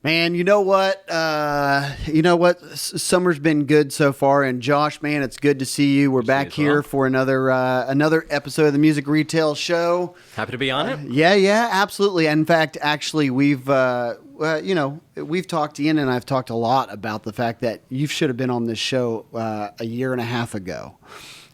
Man, you know what? Summer's been good so far, and Josh, man, it's good to see you. We're back here for another episode of the Music Retail Show. Happy to be on it. Yeah, absolutely. In fact, actually, we've talked. Ian and I've talked a lot about the fact that you should have been on this show a year and a half ago.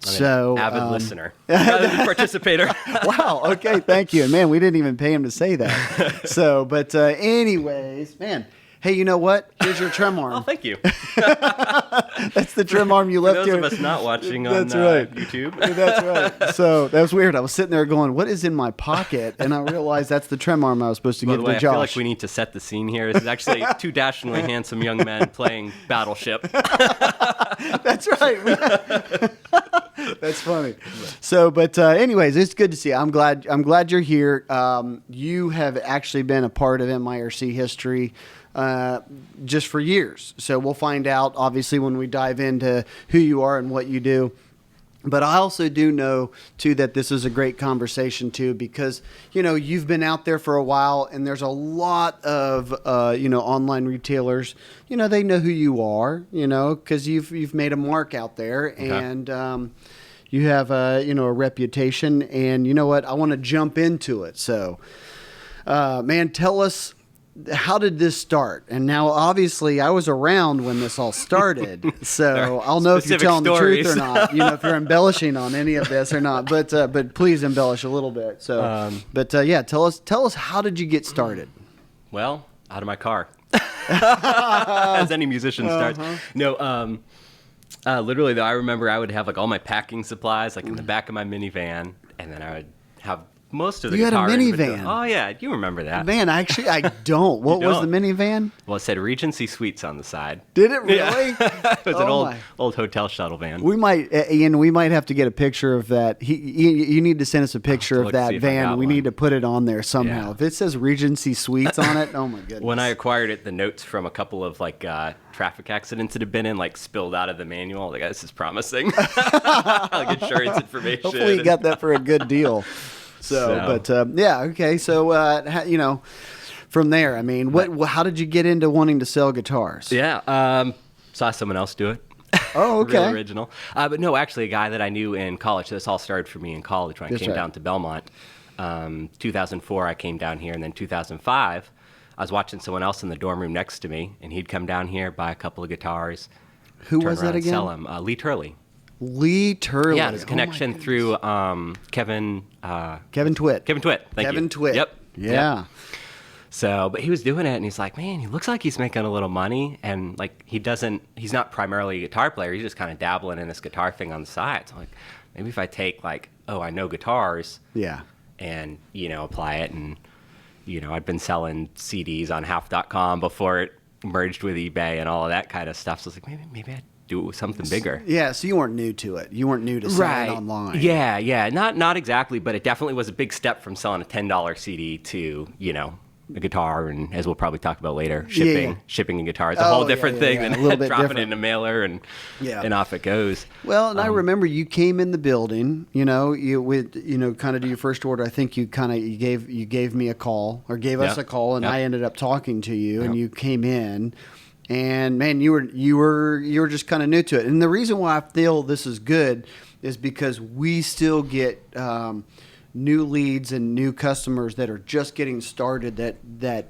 Avid listener, participator. Wow. Okay. Thank you. And man, we didn't even pay him to say that. But anyways, man. Hey, you know what? Here's your trim arm. Oh, thank you. That's the trim arm you left here. For those of us not watching on YouTube. That's right. So that was weird. I was sitting there going, what is in my pocket? And I realized that's the trim arm I was supposed to give to Josh. I feel like we need to set the scene here. This is actually two dashingly handsome young men playing Battleship. That's right. That's funny. So, but anyways, it's good to see you. I'm glad you're here. You have actually been a part of MIRC history just for years. So we'll find out, obviously, when we dive into who you are and what you do. But I also do know, too, that this is a great conversation, too, because, you've been out there for a while, and there's a lot of, online retailers, they know who you are, because you've made a mark out there, okay. And you have, a reputation, and you know what? I want to jump into it. So, man, tell us, how did this start? And now, obviously, I was around when this all started, so I'll know if you're telling the truth or not. If you're embellishing on any of this or not. But please embellish a little bit. So, tell us how did you get started? Well, out of my car, as any musician starts. No, literally though, I remember I would have like all my packing supplies like in the back of my minivan, and then I would have most of the guitar. You had a minivan? Oh, yeah. You remember that. Man, actually, I don't. What was the minivan? Well, it said Regency Suites on the side. Did it really? Yeah. It was an old hotel shuttle van. We might, Ian, have to get a picture of that. You need to send us a picture of that van. We need to put it on there somehow. Yeah. If it says Regency Suites on it, oh, my goodness. When I acquired it, the notes from a couple of, traffic accidents that had been in, spilled out of the manual. This is promising. Insurance information. Hopefully you got that for a good deal. Okay. So, from there, I mean, how did you get into wanting to sell guitars? Yeah, saw someone else do it. Oh, okay. Real original. But no, actually, a guy that I knew in college. This all started for me in college when I came down to Belmont. 2004, I came down here, and then 2005, I was watching someone else in the dorm room next to me, and he'd come down here, buy a couple of guitars. Who was that again? Sell them. Lee Turley. Lee Turley. Yeah, there's a connection through Kevin Twit. Kevin Twit. Thank you. Kevin Twit. Yep. Yeah. Yep. So, but he was doing it, and he's like, man, he looks like he's making a little money, and he's not primarily a guitar player. He's just kind of dabbling in this guitar thing on the side. So I'm like, maybe if I take I know guitars. Yeah. And, apply it, and, I'd been selling CDs on half.com before it merged with eBay and all of that kind of stuff. So I was like, maybe I'd do it with something bigger. Yeah, so you weren't new to it. You weren't new to selling online. Yeah. Not exactly, but it definitely was a big step from selling a $10 CD to, a guitar, and as we'll probably talk about later, shipping a guitar is a whole different thing than dropping it in a mailer and off it goes. Well, and I remember you came in the building, kind of do your first order. I think you gave me a call or gave us a call, and I ended up talking to you, and you came in. And man, you were just kind of new to it. And the reason why I feel this is good is because we still get new leads and new customers that are just getting started. That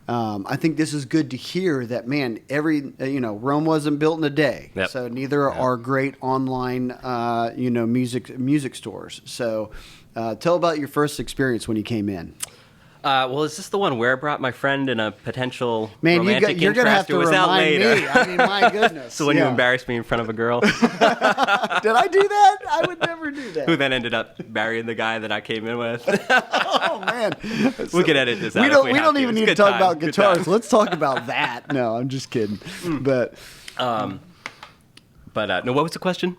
I think this is good to hear. That man, Rome wasn't built in a day. Yep. So neither are great online music stores. So tell about your first experience when you came in. Well, is this the one where I brought my friend and a potential romantic you're going to have to remind me. I mean, my goodness. So when you embarrassed me in front of a girl. Did I do that? I would never do that. Who then ended up marrying the guy that I came in with. Oh, man. We could edit this out. We don't even need to talk about guitars. Let's talk about that. No, I'm just kidding. But no, what was the question?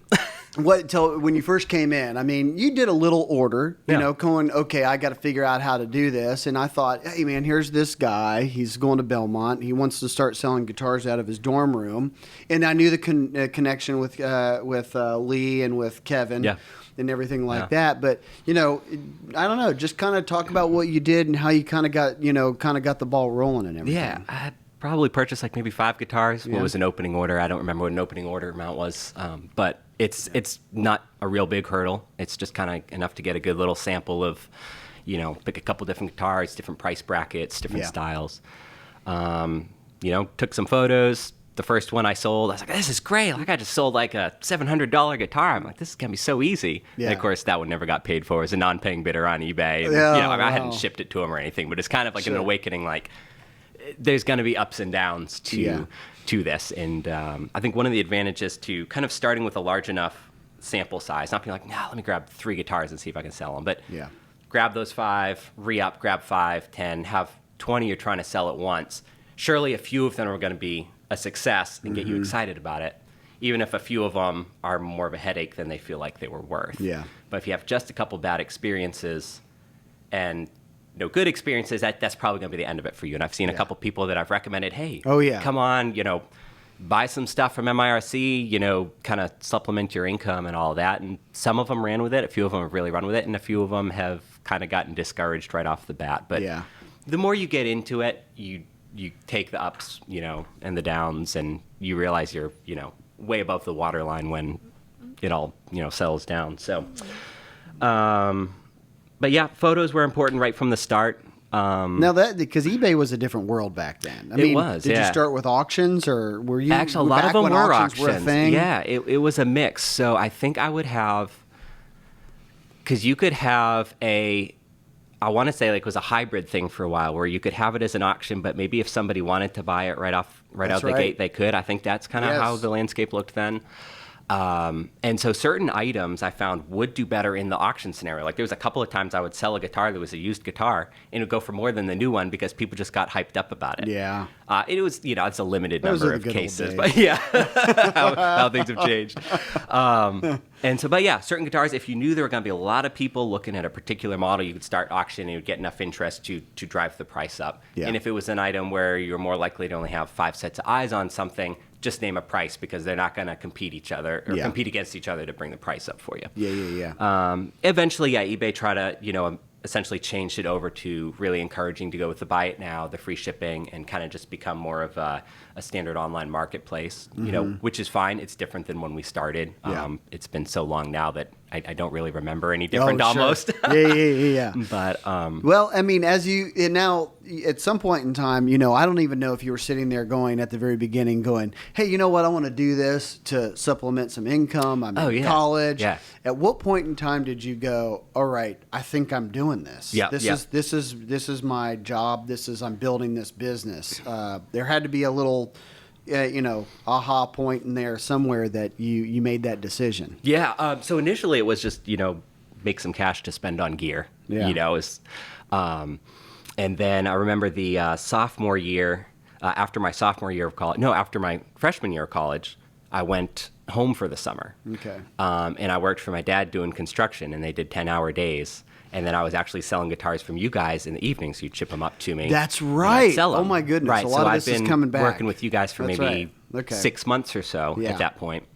When you first came in, I mean, you did a little order, going, okay, I got to figure out how to do this. And I thought, hey, man, here's this guy. He's going to Belmont. He wants to start selling guitars out of his dorm room. And I knew the connection with Lee and with Kevin. Yeah. And everything like that. But, I don't know, just kind of talk about what you did and how you kind of got the ball rolling and everything. Yeah. probably purchased like maybe 5 guitars. Yeah. What was an opening order? I don't remember what an opening order amount was, but it's not a real big hurdle. It's just kind of enough to get a good little sample of, pick a couple different guitars, different price brackets, different styles. Took some photos. The first one I sold, I was like, this is great. Like, I just sold like a $700 guitar. I'm like, this is going to be so easy. Yeah. And of course, that one never got paid for. It was a non-paying bidder on eBay. And, I hadn't shipped it to him or anything, but it's kind of like an awakening, like, there's going to be ups and downs to this. And I think one of the advantages to kind of starting with a large enough sample size, not being like, let me grab 3 guitars and see if I can sell them. But grab those 5, re-up, grab 5, 10, have 20 you're trying to sell at once. Surely a few of them are going to be a success and get you excited about it, even if a few of them are more of a headache than they feel like they were worth. Yeah. But if you have just a couple bad experiences and no good experiences, that's probably going to be the end of it for you. And I've seen a couple people that I've recommended, hey, come on, buy some stuff from MIRC, kind of supplement your income and all that. And some of them ran with it. A few of them have really run with it. And a few of them have kind of gotten discouraged right off the bat. But the more you get into it, you take the ups, and the downs, and you realize you're, way above the waterline when it all, settles down. So, but yeah, photos were important right from the start. Now because eBay was a different world back then. I mean, was. Did you start with auctions, or were you? Actually, a lot of them were auctions. Were a thing? Yeah, it was a mix. So I think I would have, because you could have I want to say like it was a hybrid thing for a while where you could have it as an auction, but maybe if somebody wanted to buy it right out the gate, they could. I think that's kind of how the landscape looked then. And so certain items I found would do better in the auction scenario. Like there was a couple of times I would sell a guitar that was a used guitar and it would go for more than the new one because people just got hyped up about it. Yeah. It was, it's a limited number of cases, but how things have changed. Certain guitars, if you knew there were going to be a lot of people looking at a particular model, you could start auctioning and you would get enough interest to drive the price up. Yeah. And if it was an item where you're more likely to only have 5 sets of eyes on something, just name a price because they're not going to compete against each other to bring the price up for you. Yeah. Eventually, eBay tried to, essentially changed it over to really encouraging to go with the buy it now, the free shipping, and kind of just become more of a standard online marketplace, which is fine. It's different than when we started. It's been so long now that I don't really remember any different almost. Yeah. But well, I mean, now at some point in time, I don't even know if you were sitting there going at the very beginning going, hey, you know what? I want to do this to supplement some income. I'm in college. Yeah. At what point in time did you go, all right, I think I'm doing this. This is my job. I'm building this business. There had to be a little aha point in there somewhere that you made that decision. Yeah. So initially it was just, make some cash to spend on gear. Yeah. And then I remember the sophomore year, after my freshman year of college, I went home for the summer. Okay. And I worked for my dad doing construction, and they did 10-hour days. And then I was actually selling guitars from you guys in the evenings. You'd ship them up to me. That's right. Oh, my goodness. Right. A lot of this is coming back. Working with you guys for maybe 6 months or so at that point.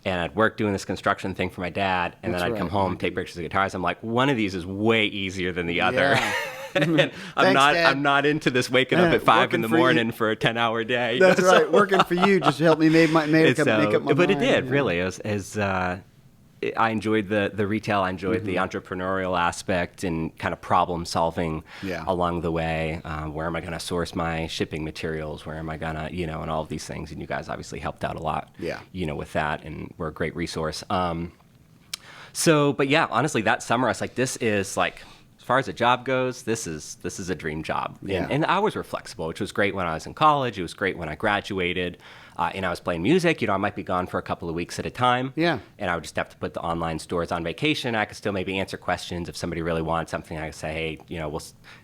And I'd work doing this construction thing for my dad, and then I'd come home, take pictures of guitars. I'm like, one of these is way easier than the other. And I'm not into this waking up at 5 in the morning for a 10-hour day. That's right. Working for you just helped me make up my mind. But it did, really. I enjoyed the retail. I enjoyed the entrepreneurial aspect and kind of problem solving along the way. Where am I going to source my shipping materials? Where am I going to, and all of these things. And you guys obviously helped out a lot, with that, and were a great resource. Honestly, that summer I was like, this is like, as far as a job goes, this is a dream job. Yeah. And the hours were flexible, which was great when I was in college. It was great when I graduated. And I was playing music. I might be gone for a couple of weeks at a time. Yeah. And I would just have to put the online stores on vacation. I could still maybe answer questions if somebody really wanted something. I could say, hey,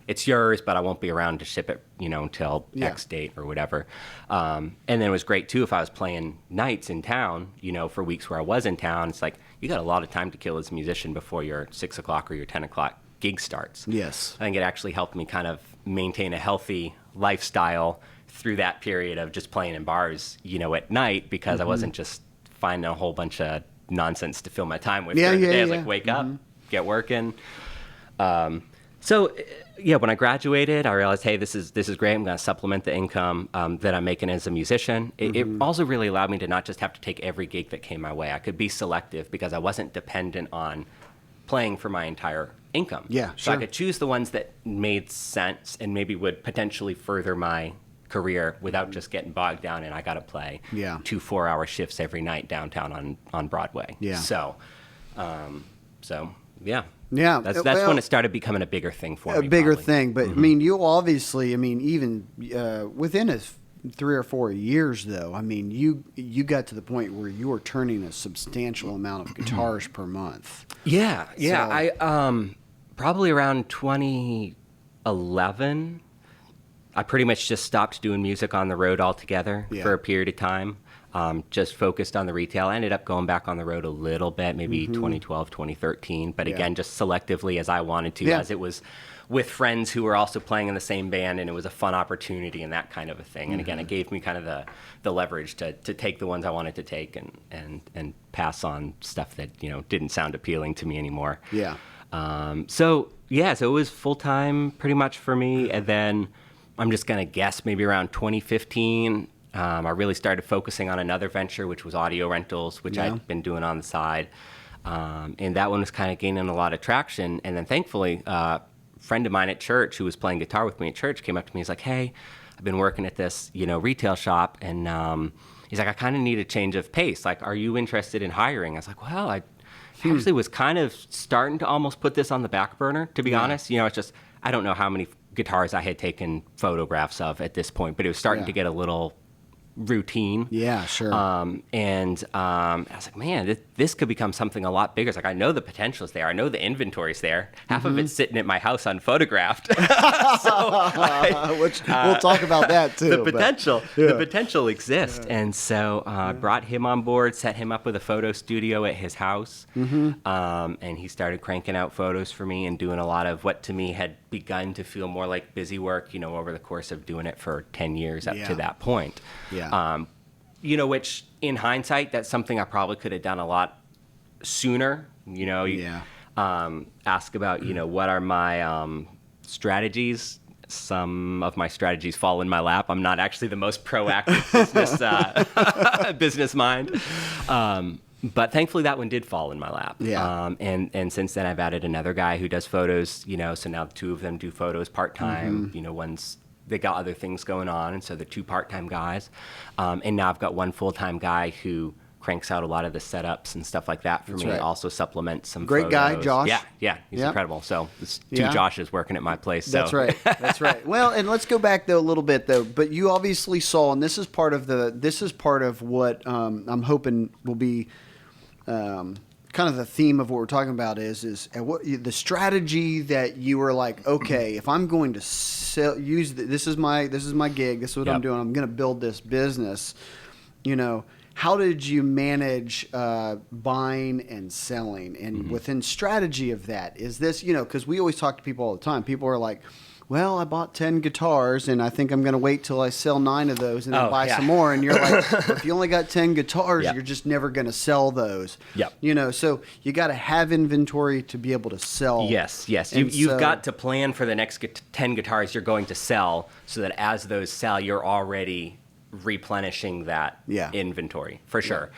it's yours, but I won't be around to ship it, until X date or whatever. And then it was great too if I was playing nights in town, for weeks where I was in town. It's like you got a lot of time to kill as a musician before your 6 o'clock or your 10 o'clock gig starts. Yes. I think it actually helped me kind of maintain a healthy lifestyle through that period of just playing in bars, at night, because I wasn't just finding a whole bunch of nonsense to fill my time with during the day. I was like, wake up, get working. So So, yeah, when I graduated, I realized, hey, this is great. I'm going to supplement the income that I'm making as a musician. It also really allowed me to not just have to take every gig that came my way. I could be selective because I wasn't dependent on playing for my entire income. Yeah, So sure. I could choose the ones that made sense and maybe would potentially further my career without just getting bogged down and I got to play 2 4-hour shifts every night downtown on Broadway. Yeah. So, yeah. Yeah, That's when it started becoming a bigger thing for me. A bigger probably. thing, but I mean, you obviously, I mean, even within 3 or 4 years, though, I mean, you got to the point where you were turning a substantial amount of guitars per month. Yeah. So, I probably around 2011, I pretty much just stopped doing music on the road altogether for a period of time. Just focused on the retail. I ended up going back on the road a little bit, maybe 2012, 2013. But again, just selectively as I wanted to, as it was with friends who were also playing in the same band, and it was a fun opportunity and that kind of a thing. And again, it gave me kind of the leverage to take the ones I wanted to take and pass on stuff that, didn't sound appealing to me anymore. Yeah. So it was full-time pretty much for me. And then I'm just going to guess maybe around 2015, I really started focusing on another venture, which was audio rentals, which I'd been doing on the side. And that one was kind of gaining a lot of traction. And then thankfully, a friend of mine at church who was playing guitar with me at church came up to me. He's like, hey, I've been working at this, retail shop. And he's like, I kind of need a change of pace. Like, are you interested in hiring? I was like, well, I actually was kind of starting to almost put this on the back burner, to be honest. It's just, I don't know how many guitars I had taken photographs of at this point, but it was starting to get a little routine. Yeah, sure. And I was like, man, this could become something a lot bigger. It's like, I know the potential is there. I know the inventory's there. Half of it's sitting at my house unphotographed. Which we'll talk about that too. The potential exists. And so I brought him on board, set him up with a photo studio at his house. And he started cranking out photos for me and doing a lot of what to me had begun to feel more like busy work, over the course of doing it for 10 years up to that point. Yeah. Which in hindsight, that's something I probably could have done a lot sooner. Ask about, what are my strategies. Some of my strategies fall in my lap. I'm not actually the most proactive business mind. But thankfully that one did fall in my lap. Yeah. And since then I've added another guy who does photos, so now the two of them do photos part-time. One's, they got other things going on, and so the 2 part-time guys. And now I've got 1 full-time guy who cranks out a lot of the setups and stuff like that for me. Right. Also supplements some Great photos. Guy, Josh. Yeah, he's incredible. So there's 2 Joshes working at my place. So. That's right. That's right. Well, and let's go back though a little bit though. But you obviously saw, and this is part of what I'm hoping will be kind of the theme of what we're talking about is what the strategy that you were like, okay, if I'm going to this is my gig, this is what I'm doing, I'm going to build this business. How did you manage buying and selling? And within strategy of that, is this, because we always talk to people all the time. People are like, well, I bought 10 guitars, and I think I'm going to wait till I sell 9 of those and then buy some more. And you're like, well, if you only got 10 guitars, you're just never going to sell those. Yep. So you got to have inventory to be able to sell. Yes. You've got to plan for the next 10 guitars you're going to sell so that as those sell, you're already replenishing that inventory, for sure.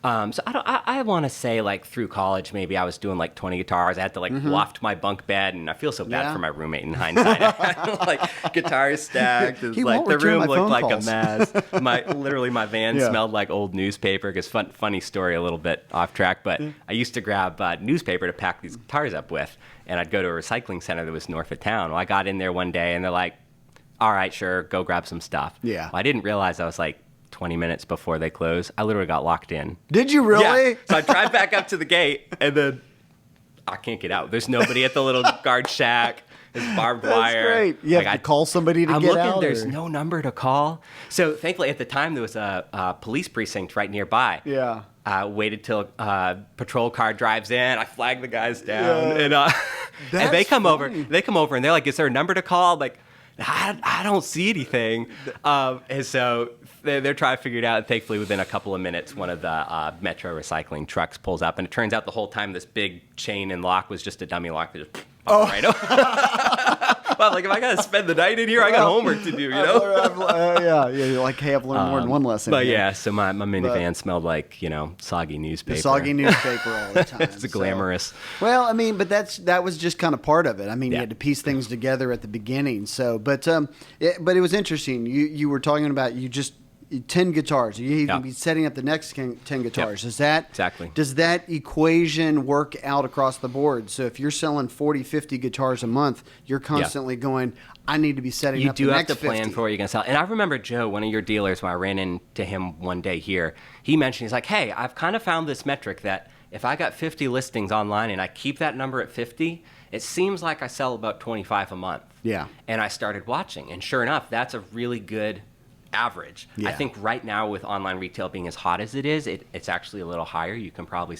So I want to say like through college, maybe I was doing like 20 guitars. I had to like loft my bunk bed, and I feel so bad for my roommate in hindsight. I had, like guitars stacked. It was like the room looked like a mess. My van smelled like old newspaper. Because funny story, a little bit off track, but I used to grab newspaper to pack these guitars up with, and I'd go to a recycling center that was north of town. Well, I got in there one day, and they're like, all right, sure, go grab some stuff. Yeah. Well, I didn't realize I was like 20 minutes before they closed. I literally got locked in. Did you really? Yeah. So I drive back up to the gate, and then I can't get out. There's nobody at the little guard shack. There's barbed wire. That's great. You have to call somebody to get out? There's no number to call. So thankfully, at the time, there was a police precinct right nearby. Yeah. I waited till a patrol car drives in. I flag the guys down, and they come over. They come over, and they're like, "Is there a number to call?" I'm like, I don't see anything. And so they're trying to figure it out. And thankfully, within a couple of minutes, one of the Metro recycling trucks pulls up. And it turns out the whole time this big chain and lock was just a dummy lock that just right over. Well, like if I got to spend the night in here, I got homework to do, you know? Yeah. You're like, hey, I've learned more than one lesson. But yeah, so my minivan smelled like, soggy newspaper. Soggy newspaper all the time. It's glamorous. Well, I mean, but that was just kind of part of it. I mean, you had to piece things together at the beginning. So, but it was interesting. You were talking about 10 guitars. You even be setting up the next 10 guitars. Does that equation work out across the board? So if you're selling 40, 50 guitars a month, you're constantly going, I need to be setting up the next 50. You do have to plan for what you're going to sell. And I remember Joe, one of your dealers, when I ran into him one day here, he mentioned, he's like, hey, I've kind of found this metric that if I got 50 listings online and I keep that number at 50, it seems like I sell about 25 a month. Yeah. And I started watching. And sure enough, that's a really good average. Yeah. I think right now with online retail being as hot as it is, it's actually a little higher. You can probably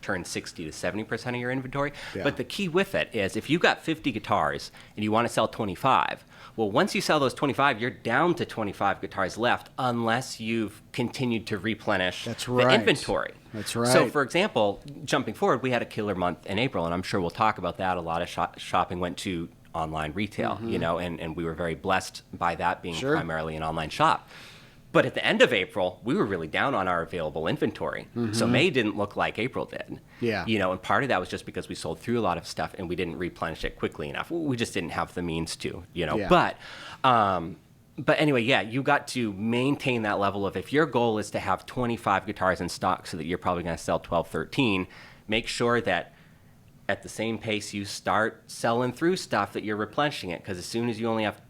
turn 60 to 70% of your inventory. Yeah. But the key with it is if you got 50 guitars and you want to sell 25, well, once you sell those 25, you're down to 25 guitars left unless you've continued to replenish the inventory. That's right. So, for example, jumping forward, we had a killer month in April, and I'm sure we'll talk about that. A lot of shopping went to online retail, and we were very blessed by that being primarily an online shop. But at the end of April, we were really down on our available inventory. So May didn't look like April did. Yeah. And part of that was just because we sold through a lot of stuff and we didn't replenish it quickly enough. We just didn't have the means to, Yeah. But anyway, you got to maintain that level of if your goal is to have 25 guitars in stock so that you're probably going to sell 12, 13, make sure that at the same pace you start selling through stuff that you're replenishing it. Because as soon as you only have,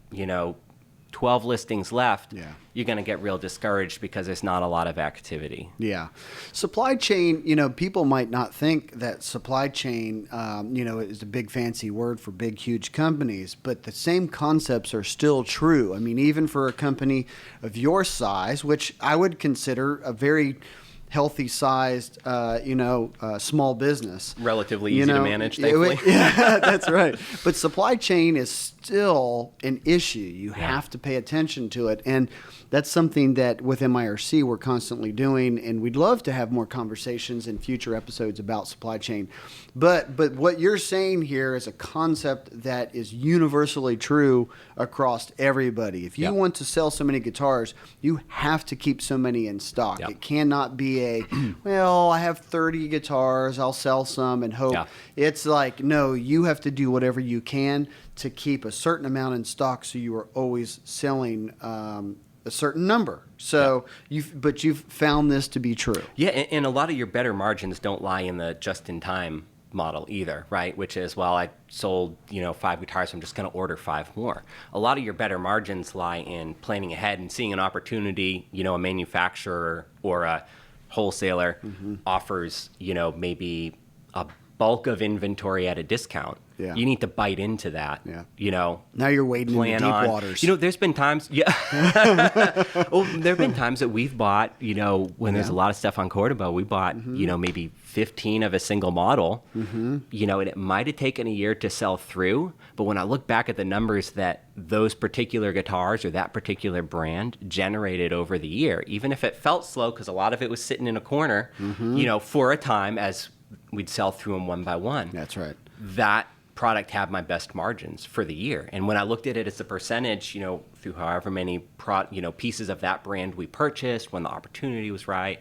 12 listings left, you're going to get real discouraged because there's not a lot of activity. Yeah. Supply chain, people might not think that supply chain, is a big fancy word for big, huge companies, but the same concepts are still true. I mean, even for a company of your size, which I would consider a very healthy sized, small business. Relatively easy to manage, thankfully. Yeah, that's right. But supply chain is still an issue. You have to pay attention to it. And that's something that with MIRC we're constantly doing, and we'd love to have more conversations in future episodes about supply chain. But what you're saying here is a concept that is universally true across everybody. If you want to sell so many guitars, you have to keep so many in stock. It cannot be I have 30 guitars, I'll sell some and hope. It's like, no, you have to do whatever you can to keep a certain amount in stock so you are always selling a certain number. So you've found this to be true. Yeah, and a lot of your better margins don't lie in the just-in-time model either, right? Which is, I sold, 5 guitars, so I'm just going to order 5 more. A lot of your better margins lie in planning ahead and seeing an opportunity, a manufacturer or a wholesaler offers, maybe a bulk of inventory at a discount. Yeah. You need to bite into that. Yeah. Now you're wading into deep waters. There's been times, there have been times that we've bought, when there's a lot of stuff on Cordoba, we bought, maybe 15 of a single model, and it might have taken a year to sell through. But when I look back at the numbers that those particular guitars or that particular brand generated over the year, even if it felt slow, because a lot of it was sitting in a corner, for a time as we'd sell through them one by one. That's right. That product had my best margins for the year. And when I looked at it as a percentage, through however many pieces of that brand we purchased, when the opportunity was right,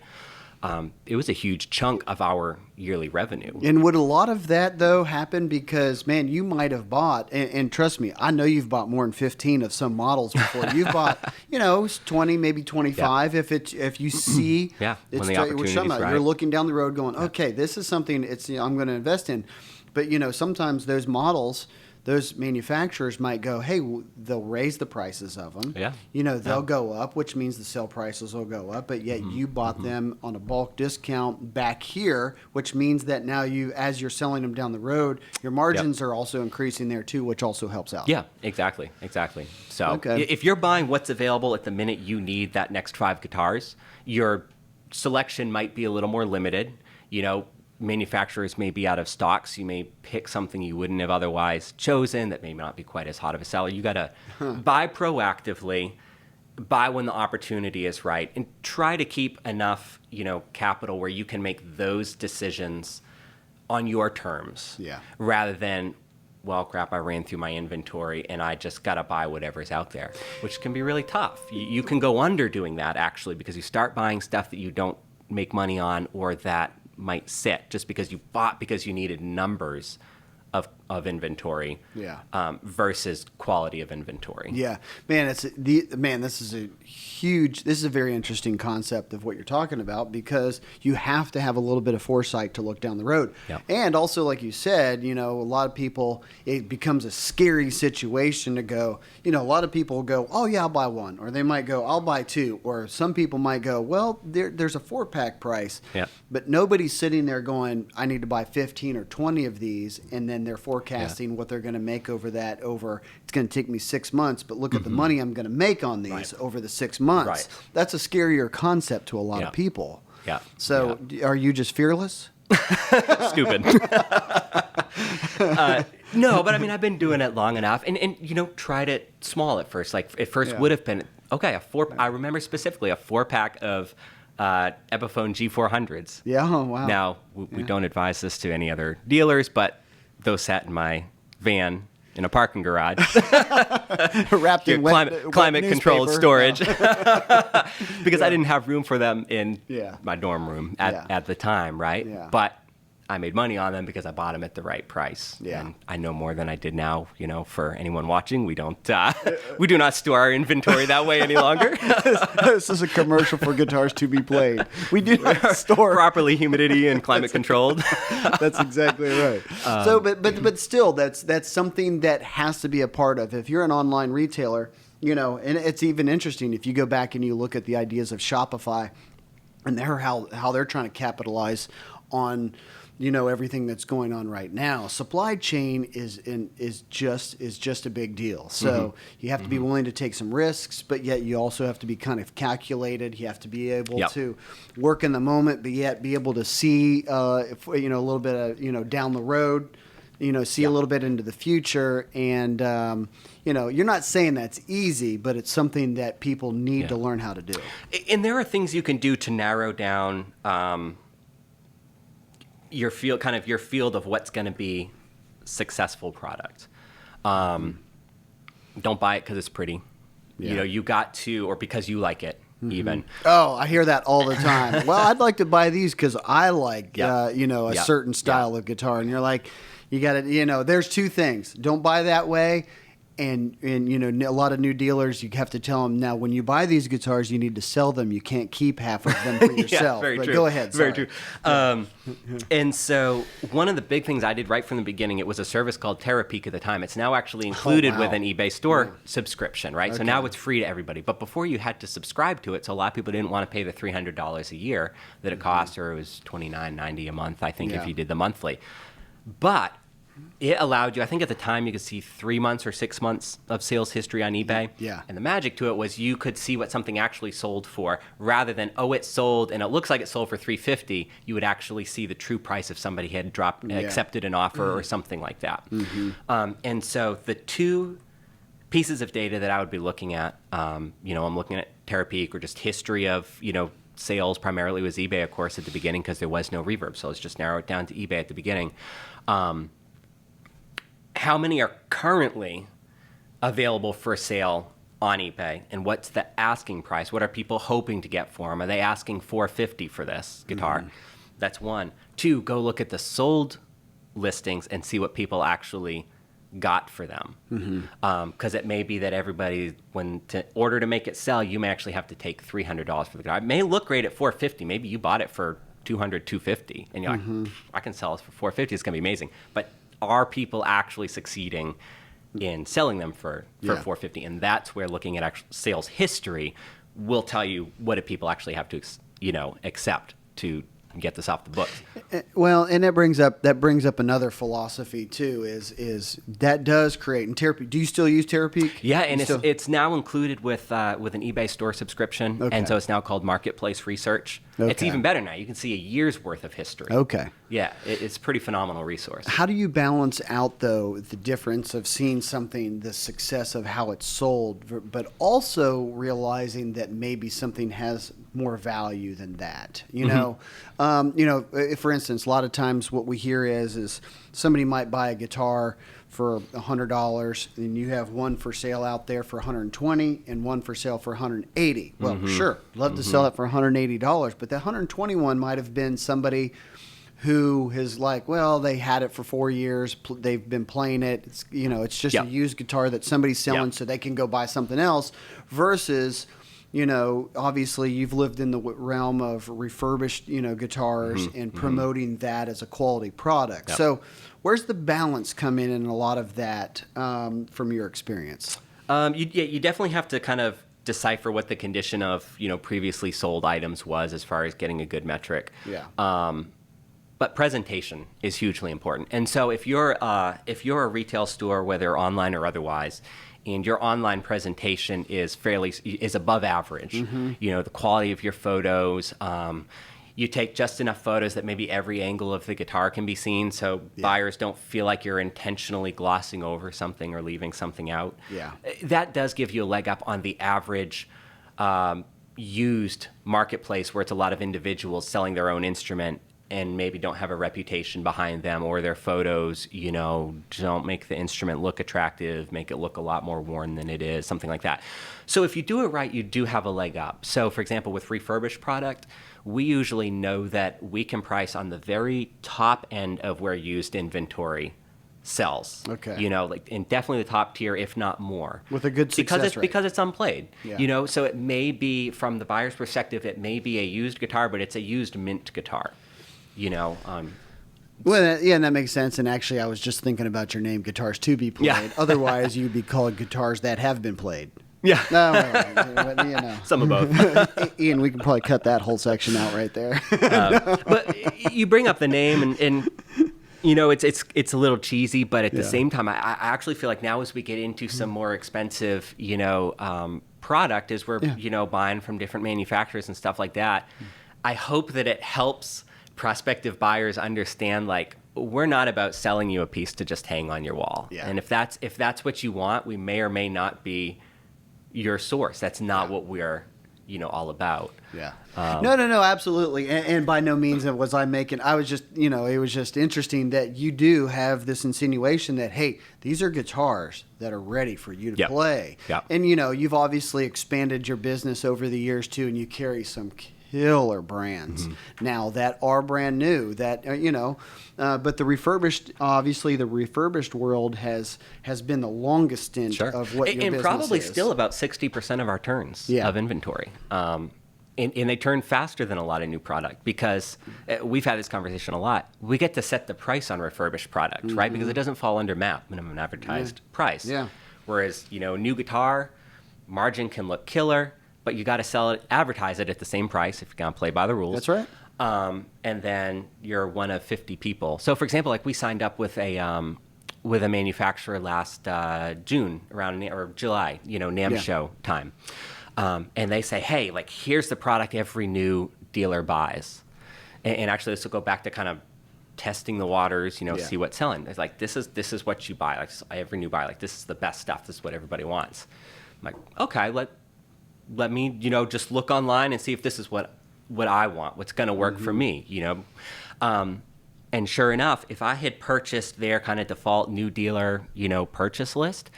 it was a huge chunk of our yearly revenue. And would a lot of that, though, happen because, man, you might have bought, and trust me, I know you've bought more than 15 of some models before. You've bought, 20, maybe 25. Yeah. If you see, when the opportunity's right. You're looking down the road going, okay, this is something I'm going to invest in. But, sometimes those models, those manufacturers might go, hey, they'll raise the prices of them. Yeah. They'll go up, which means the sale prices will go up. But yet you bought them on a bulk discount back here, which means that now as you're selling them down the road, your margins are also increasing there too, which also helps out. Yeah, exactly. So if you're buying what's available at the minute you need that next 5 guitars, your selection might be a little more limited. Manufacturers may be out of stock, so you may pick something you wouldn't have otherwise chosen that may not be quite as hot of a seller. You got to buy proactively, buy when the opportunity is right, and try to keep enough, capital where you can make those decisions on your terms, rather than well, crap, I ran through my inventory and I just got to buy whatever's out there, which can be really tough. You can go under doing that, actually, because you start buying stuff that you don't make money on or that might sit just because you bought because you needed numbers of inventory versus quality of inventory. Yeah, man, this is a very interesting concept of what you're talking about, because you have to have a little bit of foresight to look down the road. Yep. And also, like you said, a lot of people, it becomes a scary situation to go, a lot of people go, oh yeah, I'll buy one, or they might go, I'll buy two, or some people might go, well, there's a 4-pack price. Yep. But nobody's sitting there going, I need to buy 15 or 20 of these, and then they're forecasting what they're going to make it's going to take me 6 months, but look at the money I'm going to make on these over the 6 months. Right. That's a scarier concept to a lot of people. Yeah. So are you just fearless? Stupid. No, but I mean, I've been doing it long enough, and tried it small at first. Like at first would have been, okay, I remember specifically a 4-pack of Epiphone G400s. Yeah, oh, wow. Now, we don't advise this to any other dealers, but those sat in my van in a parking garage. Wrapped in climate-controlled storage. Yeah. Because I didn't have room for them in my dorm room at the time, right? Yeah. But I made money on them because I bought them at the right price. Yeah. And I know more than I did now. For anyone watching, we do not store our inventory that way any longer. This is a commercial for Guitars to Be Played. We do not store properly humidity and climate controlled. That's exactly right. But still, that's something that has to be a part of. If you're an online retailer, and it's even interesting if you go back and you look at the ideas of Shopify and how they're trying to capitalize on everything that's going on right now. Supply chain is just a big deal. So you have to be willing to take some risks, but yet you also have to be kind of calculated. You have to be able to work in the moment, but yet be able to see a little bit of down the road. See a little bit into the future, and you're not saying that's easy, but it's something that people need to learn how to do. And there are things you can do to narrow down your field of what's going to be successful product. Don't buy it because it's pretty. Yeah. You got to, or because you like it. Even. Oh, I hear that all the time. Well, I'd like to buy these because I like, a certain style of guitar. And you're like, you got to, there's two things. Don't buy that way. And a lot of new dealers, you have to tell them, now, when you buy these guitars, you need to sell them. You can't keep half of them for yourself. Very true. Go ahead. Sorry. Very true. And so one of the big things I did right from the beginning, it was a service called Terapeak at the time. It's now actually included with an eBay store subscription, right? Okay. So now it's free to everybody. But before you had to subscribe to it, so a lot of people didn't want to pay the $300 a year that it cost, or it was $29.90 a month, I think, if you did the monthly. But it allowed you, I think at the time you could see 3 months or 6 months of sales history on eBay. Yeah. And the magic to it was you could see what something actually sold for, rather than, it sold and it looks like it sold for $350. You would actually see the true price if somebody had accepted an offer or something like that. And so the two pieces of data that I would be looking at, I'm looking at Terapeak, or just history of, sales. Primarily was eBay, of course, at the beginning, because there was no Reverb. So let's just narrow it down to eBay at the beginning. How many are currently available for sale on eBay, and what's the asking price? What are people hoping to get for them? Are they asking $450 for this guitar? That's one. Two, go look at the sold listings and see what people actually got for them. Because it may be that everybody, in order to make it sell, you may actually have to take $300 for the guitar. It may look great at $450. Maybe you bought it for $200, $250, and you're like, I can sell this for $450. It's gonna be amazing. But are people actually succeeding in selling them for $450? And that's where looking at actual sales history will tell you what do people actually have to accept to get this off the books. Well, and that brings up another philosophy too. Is that does create, and Terapeak? Do you still use Terapeak? Yeah, and it's now included with an eBay store subscription, and so it's now called Marketplace Research. Okay. It's even better now. You can see a year's worth of history. Okay. Yeah, it's a pretty phenomenal resource. How do you balance out, though, the difference of seeing something, the success of how it's sold, but also realizing that maybe something has more value than that. You know, if, for instance, a lot of times what we hear is somebody might buy a guitar for $100, and you have one for sale out there for $120 and one for sale for $180. Well, sure, love to sell it for $180, but that $121 might have been somebody who is like, well, they had it for 4 years, they've been playing it. It's, it's just a used guitar that somebody's selling so they can go buy something else, versus, obviously you've lived in the realm of refurbished, guitars and promoting that as a quality product. So where's the balance come in a lot of that from your experience? You definitely have to kind of decipher what the condition of, previously sold items was as far as getting a good metric. Yeah. But presentation is hugely important. And so if you're a retail store, whether online or otherwise, and your online presentation is above average, the quality of your photos, you take just enough photos that maybe every angle of the guitar can be seen, so buyers don't feel like you're intentionally glossing over something or leaving something out. Yeah. That does give you a leg up on the average used marketplace, where it's a lot of individuals selling their own instrument and maybe don't have a reputation behind them, or their photos, don't make the instrument look attractive, make it look a lot more worn than it is, something like that. So if you do it right, you do have a leg up. So for example, with refurbished product, we usually know that we can price on the very top end of where used inventory sells. Okay. And definitely the top tier, if not more. With a good success rate. Because it's unplayed. Yeah. So it may be, from the buyer's perspective, it may be a used guitar, but it's a used mint guitar. Well, and that makes sense. And actually, I was just thinking about your name, Guitars to Be Played. Yeah. Otherwise, you'd be called Guitars That Have Been Played. Yeah. No, Some of both. Ian, we can probably cut that whole section out right there. But you bring up the name, and it's a little cheesy, but at the same time, I actually feel like now, as we get into some more expensive, product, as we're buying from different manufacturers and stuff like that, I hope that it helps prospective buyers understand, like, we're not about selling you a piece to just hang on your wall. Yeah. And if that's what you want, we may or may not be your source. That's not what we're all about. Yeah. No, absolutely. And by no means was I making, I was just, it was just interesting that you do have this insinuation that, hey, these are guitars that are ready for you to play. Yep. And, you've obviously expanded your business over the years too, and you carry some killer brands now that are brand new, that but the refurbished, obviously the refurbished world has been the longest stint of what your business is. And probably still about 60% of our turns of inventory. And they turn faster than a lot of new product, because we've had this conversation a lot. We get to set the price on refurbished product, right? Because it doesn't fall under MAP, minimum advertised price. Yeah. Whereas, new guitar, margin can look killer, but you got to sell it, advertise it at the same price if you're going to play by the rules. That's right. And then you're one of 50 people. So, for example, like, we signed up with a manufacturer last June, or July, NAMM show time. And they say, hey, like, here's the product every new dealer buys. And actually, this will go back to kind of testing the waters, see what's selling. It's like, this is what you buy. Like, every new buy, like, this is the best stuff. This is what everybody wants. I'm like, okay, let me, just look online and see if this is what I want, what's going to work for me, And sure enough, if I had purchased their kind of default new dealer, purchase list,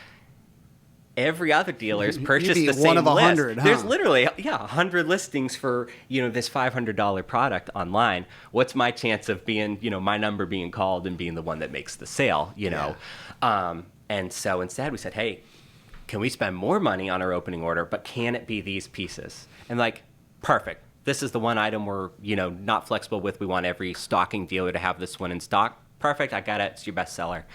every other dealer's purchased the same one of 100, list. There's literally 100 listings for this $500 product online. What's my chance of being, my number being called and being the one that makes the sale, And so instead we said, hey, can we spend more money on our opening order, but can it be these pieces? And like, perfect. This is the one item we're, not flexible with. We want every stocking dealer to have this one in stock. Perfect. I got it. It's your best seller.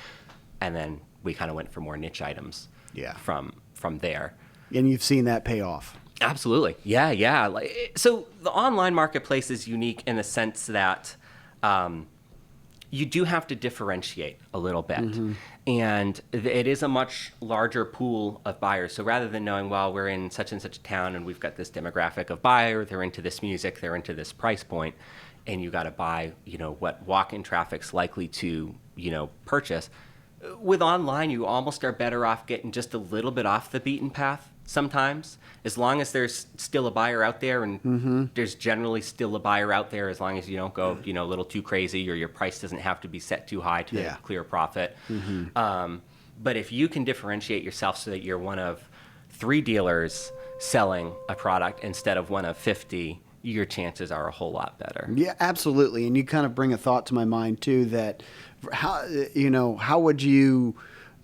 And then we kind of went for more niche items from there. And you've seen that pay off. Absolutely. Yeah. So the online marketplace is unique in the sense that you do have to differentiate a little bit. And it is a much larger pool of buyers. So rather than knowing, well, we're in such and such a town and we've got this demographic of buyer, they're into this music, they're into this price point, and you got to buy, what walk-in traffic's likely to, purchase. With online, you almost are better off getting just a little bit off the beaten path sometimes, as long as there's still a buyer out there, and there's generally still a buyer out there, as long as you don't go, a little too crazy, or your price doesn't have to be set too high to clear profit. But if you can differentiate yourself so that you're one of 3 dealers selling a product instead of one of 50, your chances are a whole lot better. Yeah, absolutely. And you kind of bring a thought to my mind too, that how would you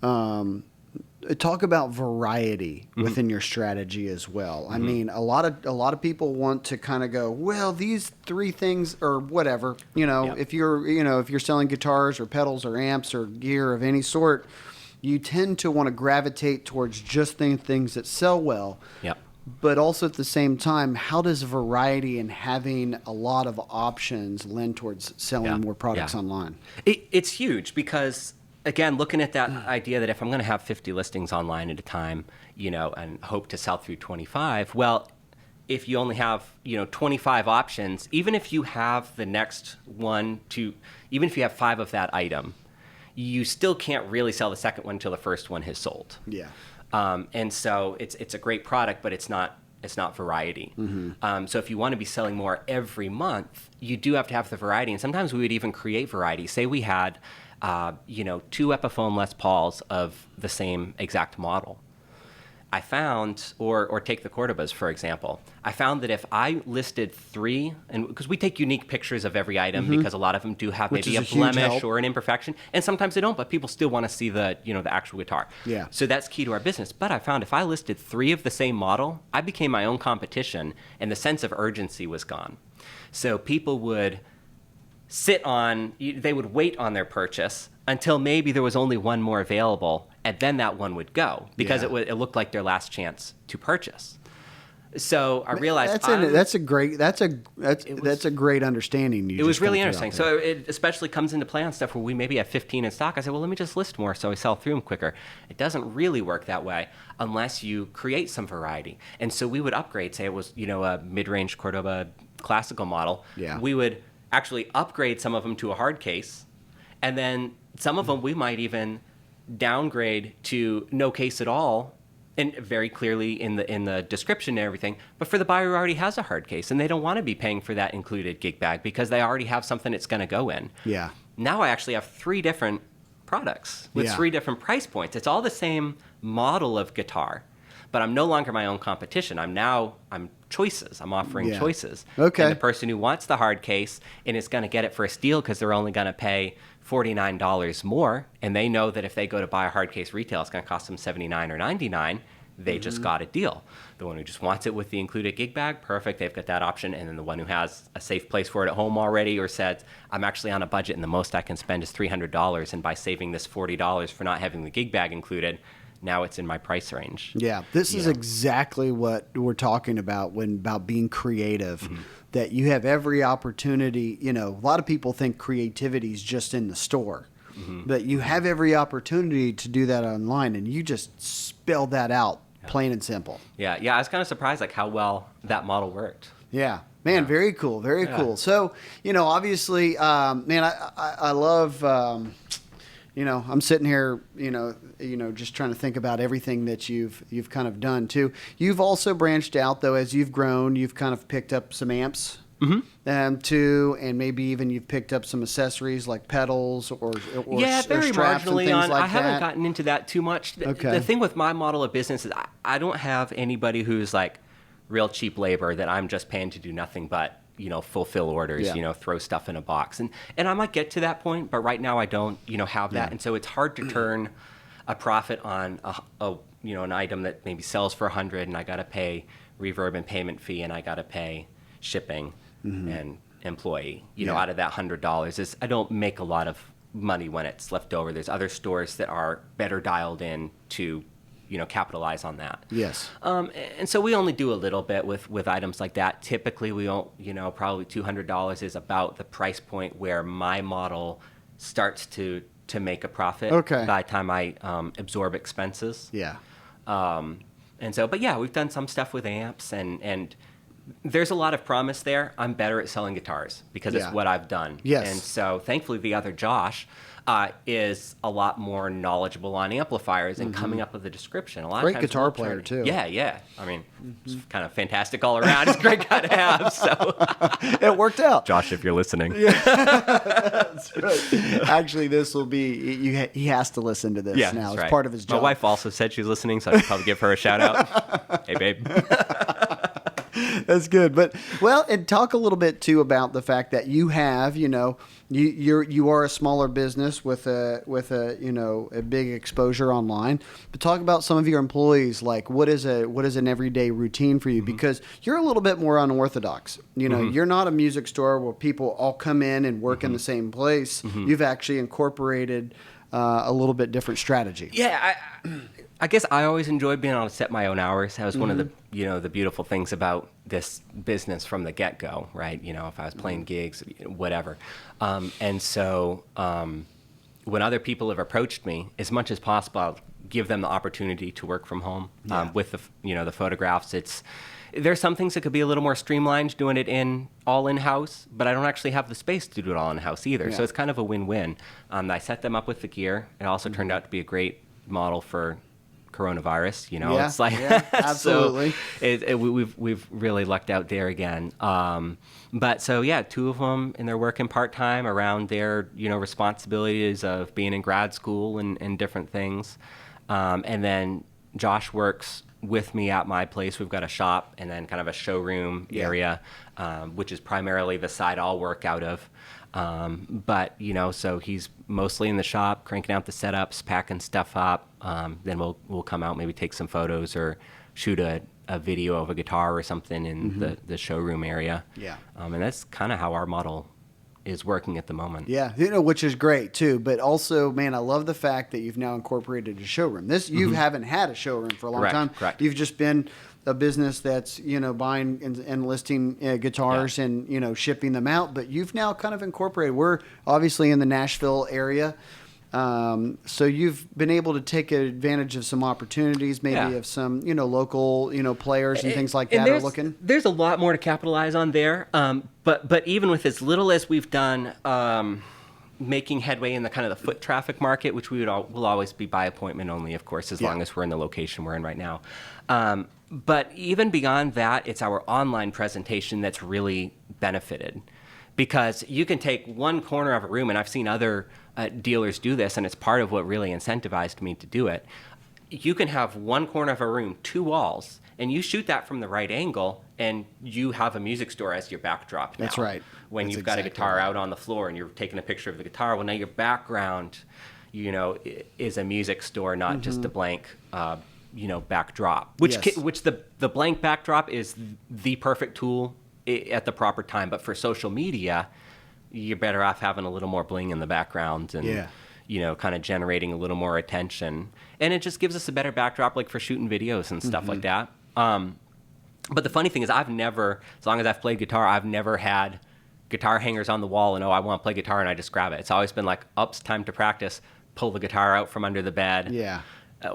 talk about variety within your strategy as well? I mean, a lot of people want to kind of go, well, these 3 things or whatever, if you're selling guitars or pedals or amps or gear of any sort, you tend to want to gravitate towards just things that sell well. Yep. But also at the same time, how does variety and having a lot of options lend towards selling more products online? It's huge because, again, looking at that idea that if I'm going to have 50 listings online at a time, and hope to sell through 25, well, if you only have, 25 options, even if you have the next one even if you have 5 of that item, you still can't really sell the second one until the first one has sold. Yeah. And so it's a great product, but it's not variety. So if you want to be selling more every month, you do have to have the variety. And sometimes we would even create variety. Say we had, 2 Epiphone Les Pauls of the same exact model. I found, or take the Cordobas, for example, I found that if I listed 3, and because we take unique pictures of every item because a lot of them do have maybe a blemish or an imperfection, and sometimes they don't, but people still want to see the actual guitar. Yeah. So that's key to our business. But I found if I listed 3 of the same model, I became my own competition, and the sense of urgency was gone. So people would they would wait on their purchase until maybe there was only one more available, and then that one would go because it looked like their last chance to purchase. So I realized that's a great understanding. It was really interesting. So it especially comes into play on stuff where we maybe have 15 in stock. I said, well, let me just list more so I sell through them quicker. It doesn't really work that way unless you create some variety. And so we would upgrade. Say it was a mid-range Cordoba classical model. Yeah. We would actually upgrade some of them to a hard case, and then some of them we might even downgrade to no case at all, and very clearly in the description and everything, but for the buyer who already has a hard case and they don't want to be paying for that included gig bag because they already have something that's going to go in. Yeah. Now I actually have 3 different products with 3 different price points. It's all the same model of guitar, but I'm no longer my own competition. I'm choices. I'm offering choices. Okay. And the person who wants the hard case and is going to get it for a steal because they're only going to pay $49 more, and they know that if they go to buy a hard case retail, it's going to cost them $79 or $99. They just got a deal. The one who just wants it with the included gig bag, perfect. They've got that option. And then the one who has a safe place for it at home already, or said, I'm actually on a budget and the most I can spend is $300. And by saving this $40 for not having the gig bag included, now it's in my price range. Yeah, this is exactly what we're talking about about being creative. That you have every opportunity. A lot of people think creativity is just in the store, but you have every opportunity to do that online, and you just spell that out, plain and simple. Yeah. I was kind of surprised how well that model worked. Yeah. Man, very cool, very cool. So, obviously, I love. I'm sitting here, just trying to think about everything that you've kind of done too. You've also branched out though as you've grown. You've kind of picked up some amps, too, and maybe even you've picked up some accessories like pedals or very straps and marginally things on. like I haven't that. gotten into that too much. Okay. The thing with my model of business is I don't have anybody who's like real cheap labor that I'm just paying to do nothing but fulfill orders, throw stuff in a box. And I might get to that point, but right now I don't, have that. And so it's hard to turn a profit on an item that maybe sells for $100 and I got to pay reverb and payment fee and I got to pay shipping and employee, out of that $100 I don't make a lot of money when it's left over. There's other stores that are better dialed in to capitalize on that. Yes. And so we only do a little bit with items like that. Typically, we don't, probably $200 is about the price point where my model starts to make a profit. Okay. By the time I absorb expenses. Yeah. And so, but yeah, we've done some stuff with amps and there's a lot of promise there. I'm better at selling guitars because it's what I've done. Yes. And so thankfully the other Josh is a lot more knowledgeable on amplifiers and coming up with a description. A lot Great of times guitar player too. Yeah. I mean, it's kind of fantastic all around. It's a great guy to have. So it worked out. Josh, if you're listening. That's right. Actually, this will be, he has to listen to this now. It's part of his job. My wife also said she's listening, so I should probably give her a shout out. Hey, babe. That's good. But and talk a little bit too about the fact that you have, you are a smaller business with a big exposure online. But talk about some of your employees, like what is an everyday routine for you? Because you're a little bit more unorthodox. You're not a music store where people all come in and work in the same place. You've actually incorporated a little bit different strategy. Yeah, I guess I always enjoyed being able to set my own hours. That was one of the the beautiful things about this business from the get-go, right? If I was playing gigs, whatever. And so when other people have approached me, as much as possible, I'll give them the opportunity to work from home with the photographs. There's some things that could be a little more streamlined doing it all in-house, but I don't actually have the space to do it all in-house either. So it's kind of a win-win. I set them up with the gear. It also turned out to be a great model for coronavirus. It's like absolutely. So we've really lucked out there again. But so two of them, and they're working part-time around their responsibilities of being in grad school and different things. And then Josh works with me at my place. We've got a shop and then kind of a showroom area, which is primarily the side I'll work out of. But so he's mostly in the shop, cranking out the setups, packing stuff up. Then we'll come out, maybe take some photos or shoot a video of a guitar or something in the showroom area. Yeah. And that's kind of how our model is working at the moment. Yeah, which is great too. But also, man, I love the fact that you've now incorporated a showroom. You haven't had a showroom for a long time. Correct. You've just been a business that's buying and listing guitars and shipping them out. But you've now kind of incorporated. We're obviously in the Nashville area. So you've been able to take advantage of some opportunities, maybe of some, local, players and things like that are looking. There's a lot more to capitalize on there. But even with as little as we've done, making headway in the kind of the foot traffic market, which will always be by appointment only, of course, as long as we're in the location we're in right now. But even beyond that, it's our online presentation that's really benefited. Because you can take one corner of a room, and I've seen other dealers do this, and it's part of what really incentivized me to do it. You can have one corner of a room, 2 walls, and you shoot that from the right angle, and you have a music store as your backdrop now. That's right. When you've got a guitar out on the floor and you're taking a picture of the guitar, well, now your background, is a music store, not just a blank backdrop. Which the blank backdrop is the perfect tool at the proper time, but for social media, you're better off having a little more bling in the background and kind of generating a little more attention, and it just gives us a better backdrop, like for shooting videos and stuff like that. But the funny thing is, I've never, as long as I've played guitar, I've never had guitar hangers on the wall and I want to play guitar and I just grab it. It's always been like, it's time to practice, pull the guitar out from under the bed.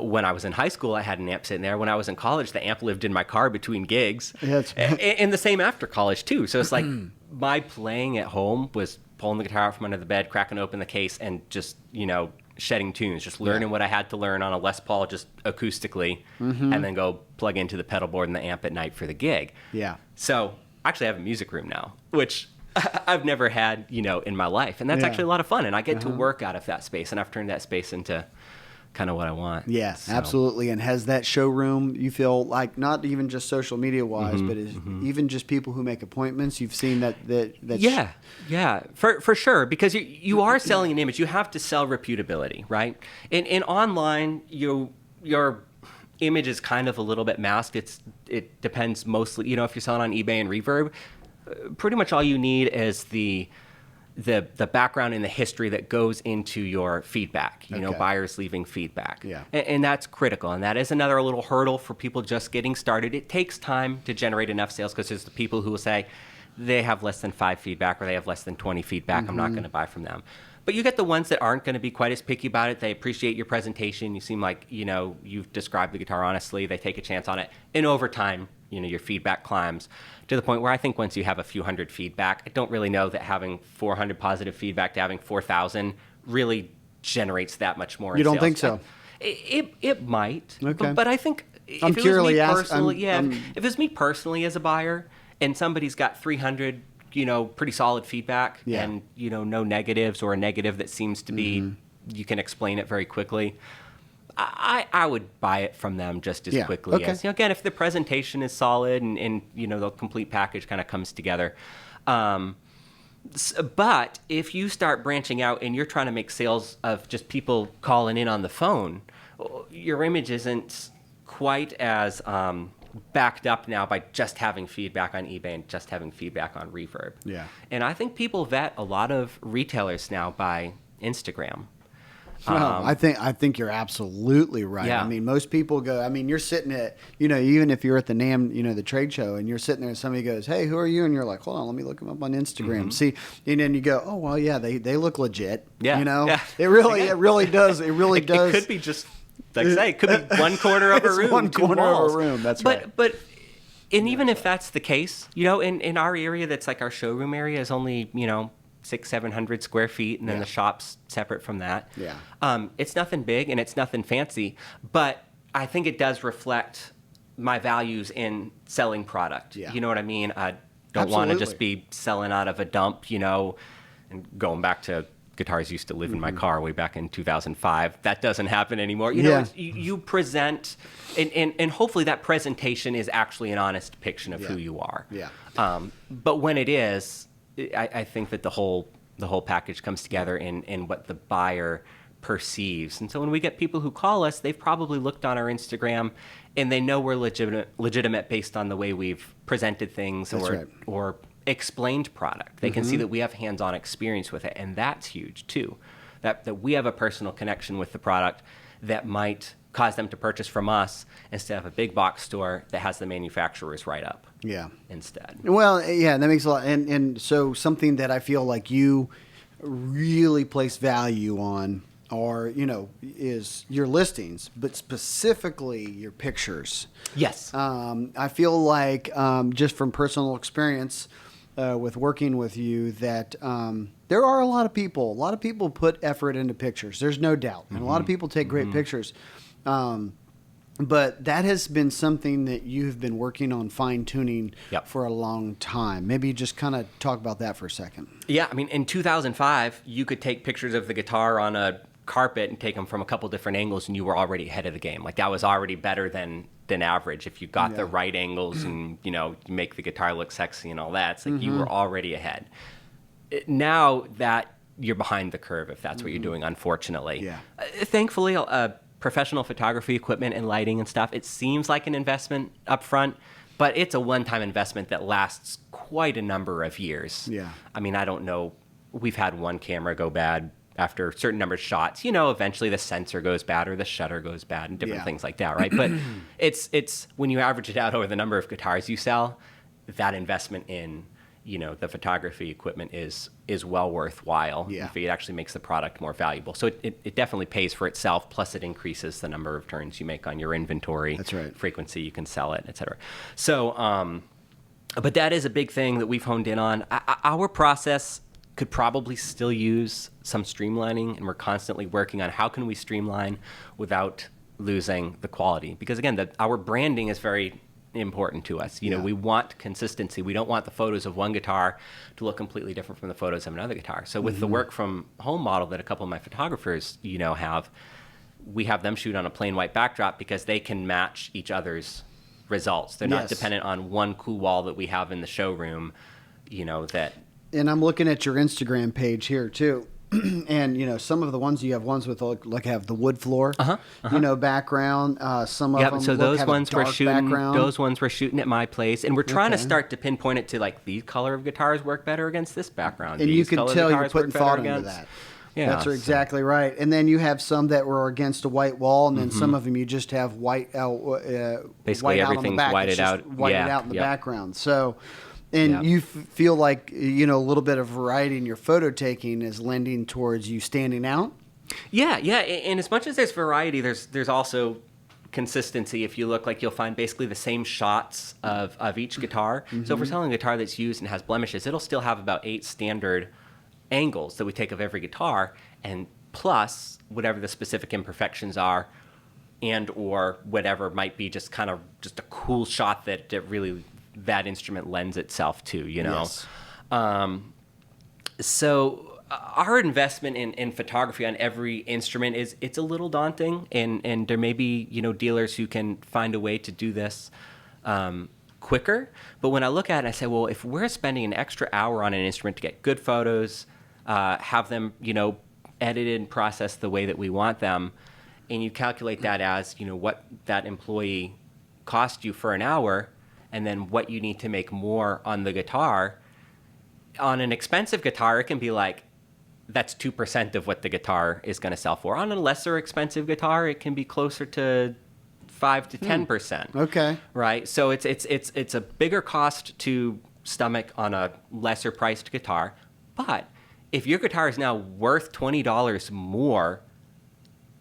When I was in high school, I had an amp sitting there. When I was in college, the amp lived in my car between gigs. And the same after college, too. So it's like my playing at home was pulling the guitar out from under the bed, cracking open the case, and just, shedding tunes, just learning what I had to learn on a Les Paul just acoustically, and then go plug into the pedal board and the amp at night for the gig. So I actually have a music room now, which I've never had, in my life. And that's actually a lot of fun. And I get to work out of that space, and I've turned that space into kind of what I want. Yeah, so. Absolutely. And has that showroom, you feel like, not even just social media wise, but even just people who make appointments, you've seen that for sure, because you are selling an image. You have to sell reputability, right? In online, your image is kind of a little bit masked. It depends mostly, if you're selling on eBay and Reverb, pretty much all you need is the background and the history that goes into your feedback, buyers leaving feedback. And that's critical. And that is another little hurdle for people just getting started. It takes time to generate enough sales, because there's the people who will say they have less than 5 feedback or they have less than 20 feedback. I'm not going to buy from them. But you get the ones that aren't going to be quite as picky about it. They appreciate your presentation. You seem like, you've described the guitar honestly. They take a chance on it. And over time, your feedback climbs to the point where I think once you have a few hundred feedback, I don't really know that having 400 positive feedback to having 4,000 really generates that much more. You don't sales. think so? It might. Okay. But I think I'm if it was me purely personally, if it was me personally as a buyer and somebody's got 300, pretty solid feedback and, no negatives or a negative that seems to be, you can explain it very quickly, I would buy it from them just as quickly as, again, if the presentation is solid and the complete package kind of comes together. But if you start branching out and you're trying to make sales of just people calling in on the phone, your image isn't quite as backed up now by just having feedback on eBay and just having feedback on Reverb. Yeah. And I think people vet a lot of retailers now by Instagram. No, I think you're absolutely right. Yeah. I mean, most people go, you're sitting at, even if you're at the NAMM, the trade show, and you're sitting there and somebody goes, hey, who are you? And you're like, hold on, let me look them up on Instagram. See, and then you go, oh, well, yeah, they look legit. Yeah. Yeah. It really does. It really does. It could be just, like I say, it could be one corner of a room, one two corner walls. of a room. That's right. But even if that's the case, in our area, that's like our showroom area is only, 600-700 square feet, and then the shop's separate from that. Yeah. It's nothing big and it's nothing fancy, but I think it does reflect my values in selling product. Yeah. You know what I mean? I don't want to just be selling out of a dump, and going back to guitars used to live in my car way back in 2005. That doesn't happen anymore. You present, and hopefully that presentation is actually an honest depiction of who you are. Yeah. But when it is, I think that the whole package comes together in what the buyer perceives. And so when we get people who call us, they've probably looked on our Instagram and they know we're legitimate based on the way we've presented things or explained product. They can see that we have hands-on experience with it, and that's huge too. That we have a personal connection with the product that might cause them to purchase from us instead of a big box store that has the manufacturer's write-up. Yeah. Instead. Well, yeah, that makes a lot. And so something that I feel like you really place value on are, is your listings, but specifically your pictures. Yes. I feel like just from personal experience with working with you that there are a lot of people put effort into pictures. There's no doubt. And a lot of people take great pictures. But that has been something that you've been working on fine-tuning for a long time. Maybe just kind of talk about that for a second. Yeah, in 2005, you could take pictures of the guitar on a carpet and take them from a couple different angles, and you were already ahead of the game. Like, that was already better than average. If you got the right angles and, you make the guitar look sexy and all that, it's like you were already ahead. Now that you're behind the curve, if that's what you're doing, unfortunately. Yeah. Thankfully, professional photography equipment and lighting and stuff, it seems like an investment up front, but it's a one-time investment that lasts quite a number of years. Yeah. I don't know. We've had one camera go bad after a certain number of shots. Eventually the sensor goes bad or the shutter goes bad and different things like that, right? But it's when you average it out over the number of guitars you sell, that investment in the photography equipment is well worthwhile. Yeah. It actually makes the product more valuable. So it definitely pays for itself, plus it increases the number of turns you make on your inventory. That's right. Frequency you can sell it, et cetera. So, but that is a big thing that we've honed in on. Our process could probably still use some streamlining, and we're constantly working on how can we streamline without losing the quality. Because again, our branding is very important to us. We want consistency. We don't want the photos of one guitar to look completely different from the photos of another guitar. So with the work from home model that a couple of my photographers, have, we have them shoot on a plain white backdrop because they can match each other's results. They're not dependent on one cool wall that we have in the showroom, that. And I'm looking at your Instagram page here too. And some of the ones you have ones with have the wood floor, background. Some of them. So those ones we're shooting. Background. Those ones we're shooting at my place, and we're trying to start to pinpoint it to like these color of guitars work better against this background. And these you can tell you're putting thought into against. that. Yeah, that's exactly right. And then you have some that were against a white wall, and then some of them you just have white basically white everything's out on the back. whited out. Whited out in the background. So. And you feel like, a little bit of variety in your photo taking is lending towards you standing out? Yeah. And as much as there's variety, there's also consistency, if you look, like you'll find basically the same shots of each guitar. So if we're selling a guitar that's used and has blemishes, it'll still have about 8 standard angles that we take of every guitar, and plus whatever the specific imperfections are, and or whatever might be just kind of just a cool shot that really that instrument lends itself to, you know. Yes. So our investment in photography on every instrument it's a little daunting, and there may be, you know, dealers who can find a way to do this quicker. But when I look at it, I say, well, if we're spending an extra hour on an instrument to get good photos, have them, you know, edited and processed the way that we want them, and you calculate that as, you know, what that employee cost you for an hour, and then what you need to make more on the guitar. On an expensive guitar, it can be like, that's 2% of what the guitar is going to sell for. On a lesser expensive guitar, it can be closer to 5 to 10%. Okay. Right? So it's a bigger cost to stomach on a lesser priced guitar. But if your guitar is now worth $20 more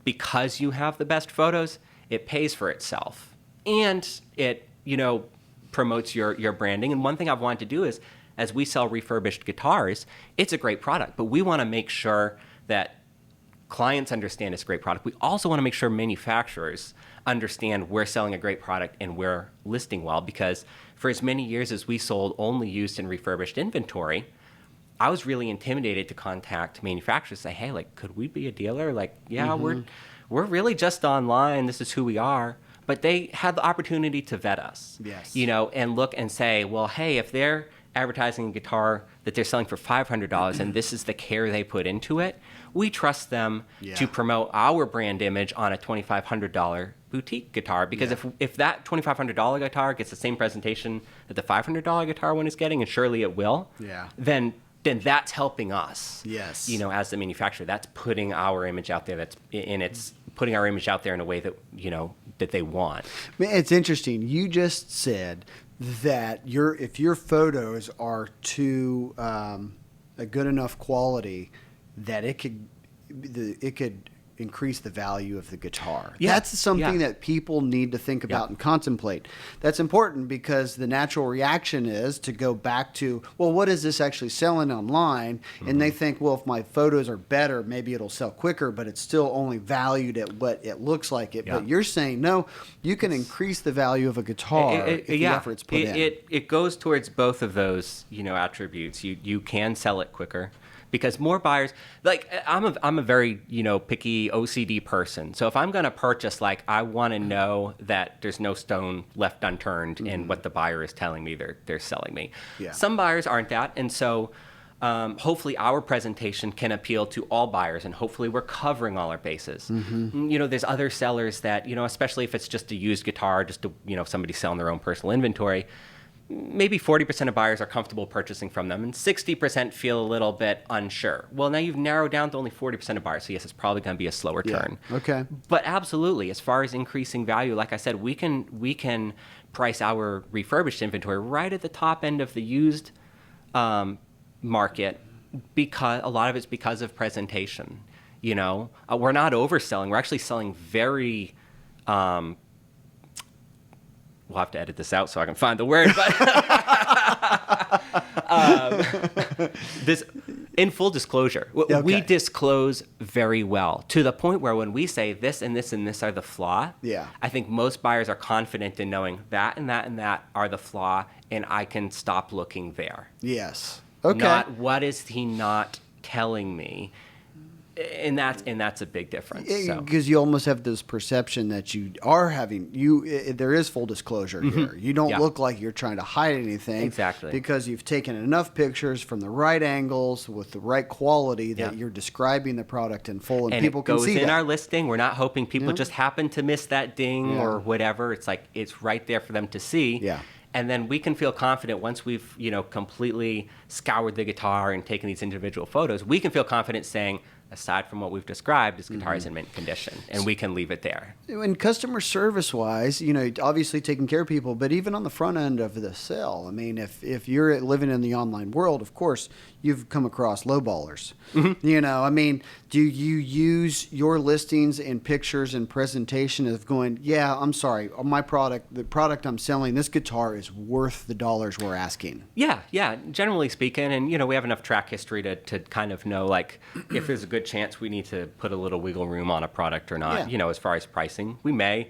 because you have the best photos, it pays for itself. And it, you know, promotes your branding. And one thing I've wanted to do is, as we sell refurbished guitars, it's a great product, but we want to make sure that clients understand it's a great product. We also want to make sure manufacturers understand we're selling a great product and we're listing well, because for as many years as we sold only used and refurbished inventory, I was really intimidated to contact manufacturers, say, hey, like, could we be a dealer? Like, yeah, we're really just online. This is who we are. But they had the opportunity to vet us, Yes. you know, and look and say, well, hey, if they're advertising a guitar that they're selling for $500 and this is the care they put into it, we trust them to promote our brand image on a $2,500 boutique guitar, because if that $2,500 guitar gets the same presentation that the $500 guitar one is getting, and surely it will, then that's helping us. Yes. You know, as the manufacturer, that's putting our image out there. It's putting our image out there in a way that, you know, that they want. It's interesting. You just said that if your photos are to a good enough quality that it could increase the value of the guitar. Yeah. That's something that people need to think about and contemplate. That's important, because the natural reaction is to go back to, well, what is this actually selling online? And they think, well, if my photos are better, maybe it'll sell quicker, but it's still only valued at what it looks like it. But you're saying, no, you can increase the value of a guitar if the effort's put in. It goes towards both of those, you know, attributes. You can sell it quicker, because more buyers, like, I'm a very, you know, picky OCD person. So if I'm going to purchase, like, I want to know that there's no stone left unturned in what the buyer is telling me they're selling me. Yeah. Some buyers aren't that, and so hopefully our presentation can appeal to all buyers, and hopefully we're covering all our bases. You know, there's other sellers that, you know, especially if it's just a used guitar, just to, you know, somebody selling their own personal inventory, maybe 40% of buyers are comfortable purchasing from them, and 60% feel a little bit unsure. Well, now you've narrowed down to only 40% of buyers, so yes, it's probably going to be a slower turn. Okay. But absolutely, as far as increasing value, like I said, we can price our refurbished inventory right at the top end of the used market, because a lot of it's because of presentation. You know, we're not overselling. We're actually selling very we'll have to edit this out so I can find the word, but this, in full disclosure, we disclose very well, to the point where when we say this and this and this are the flaw, I think most buyers are confident in knowing that and that and that are the flaw, and I can stop looking there. Yes. Okay. Not what is he not telling me. And that's a big difference. Because you almost have this perception that you are having there is full disclosure here. You don't look like you're trying to hide anything. Exactly. Because you've taken enough pictures from the right angles with the right quality that you're describing the product in full, and people can see that. And it goes in our listing. We're not hoping people just happen to miss that ding or whatever. It's like, it's right there for them to see. Yeah. And then we can feel confident once we've, you know, completely scoured the guitar and taken these individual photos, we can feel confident saying, aside from what we've described, this guitar is in mint condition, and we can leave it there. And customer service-wise, obviously taking care of people, but even on the front end of the sale, I mean, if you're living in the online world, of course, you've come across lowballers. I mean, do you use your listings and pictures and presentation of going, yeah, I'm sorry, the product I'm selling, this guitar is worth the dollars we're asking? Yeah, generally speaking, and we have enough track history to kind of know, like, if there's a good chance we need to put a little wiggle room on a product or not. As far as pricing, we may.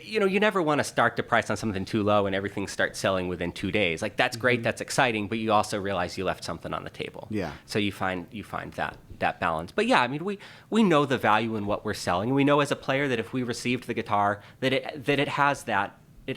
You never want to start the price on something too low and everything starts selling within 2 days. Like, that's great, that's exciting, but you also realize you left something on the table. Yeah. So you find that balance. But yeah, I mean, we know the value in what we're selling. We know as a player that if we received the guitar, that it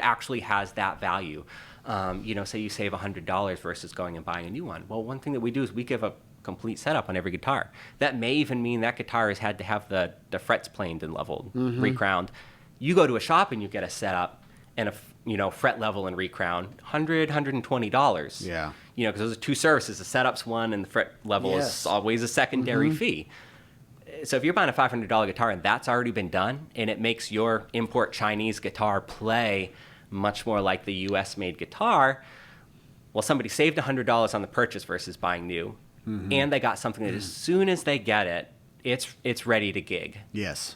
actually has that value. Say you save $100 versus going and buying a new one. Well, one thing that we do is we give a complete setup on every guitar. That may even mean that guitar has had to have the frets planed and leveled, recrowned. You go to a shop and you get a setup and a fret level and recrown, $120. Yeah. Because those are two services. The setup's one and the fret level is always a secondary fee. So if you're buying a $500 guitar and that's already been done, and it makes your import Chinese guitar play much more like the U.S.-made guitar, well, somebody saved $100 on the purchase versus buying new, and they got something that as soon as they get it, it's ready to gig. Yes.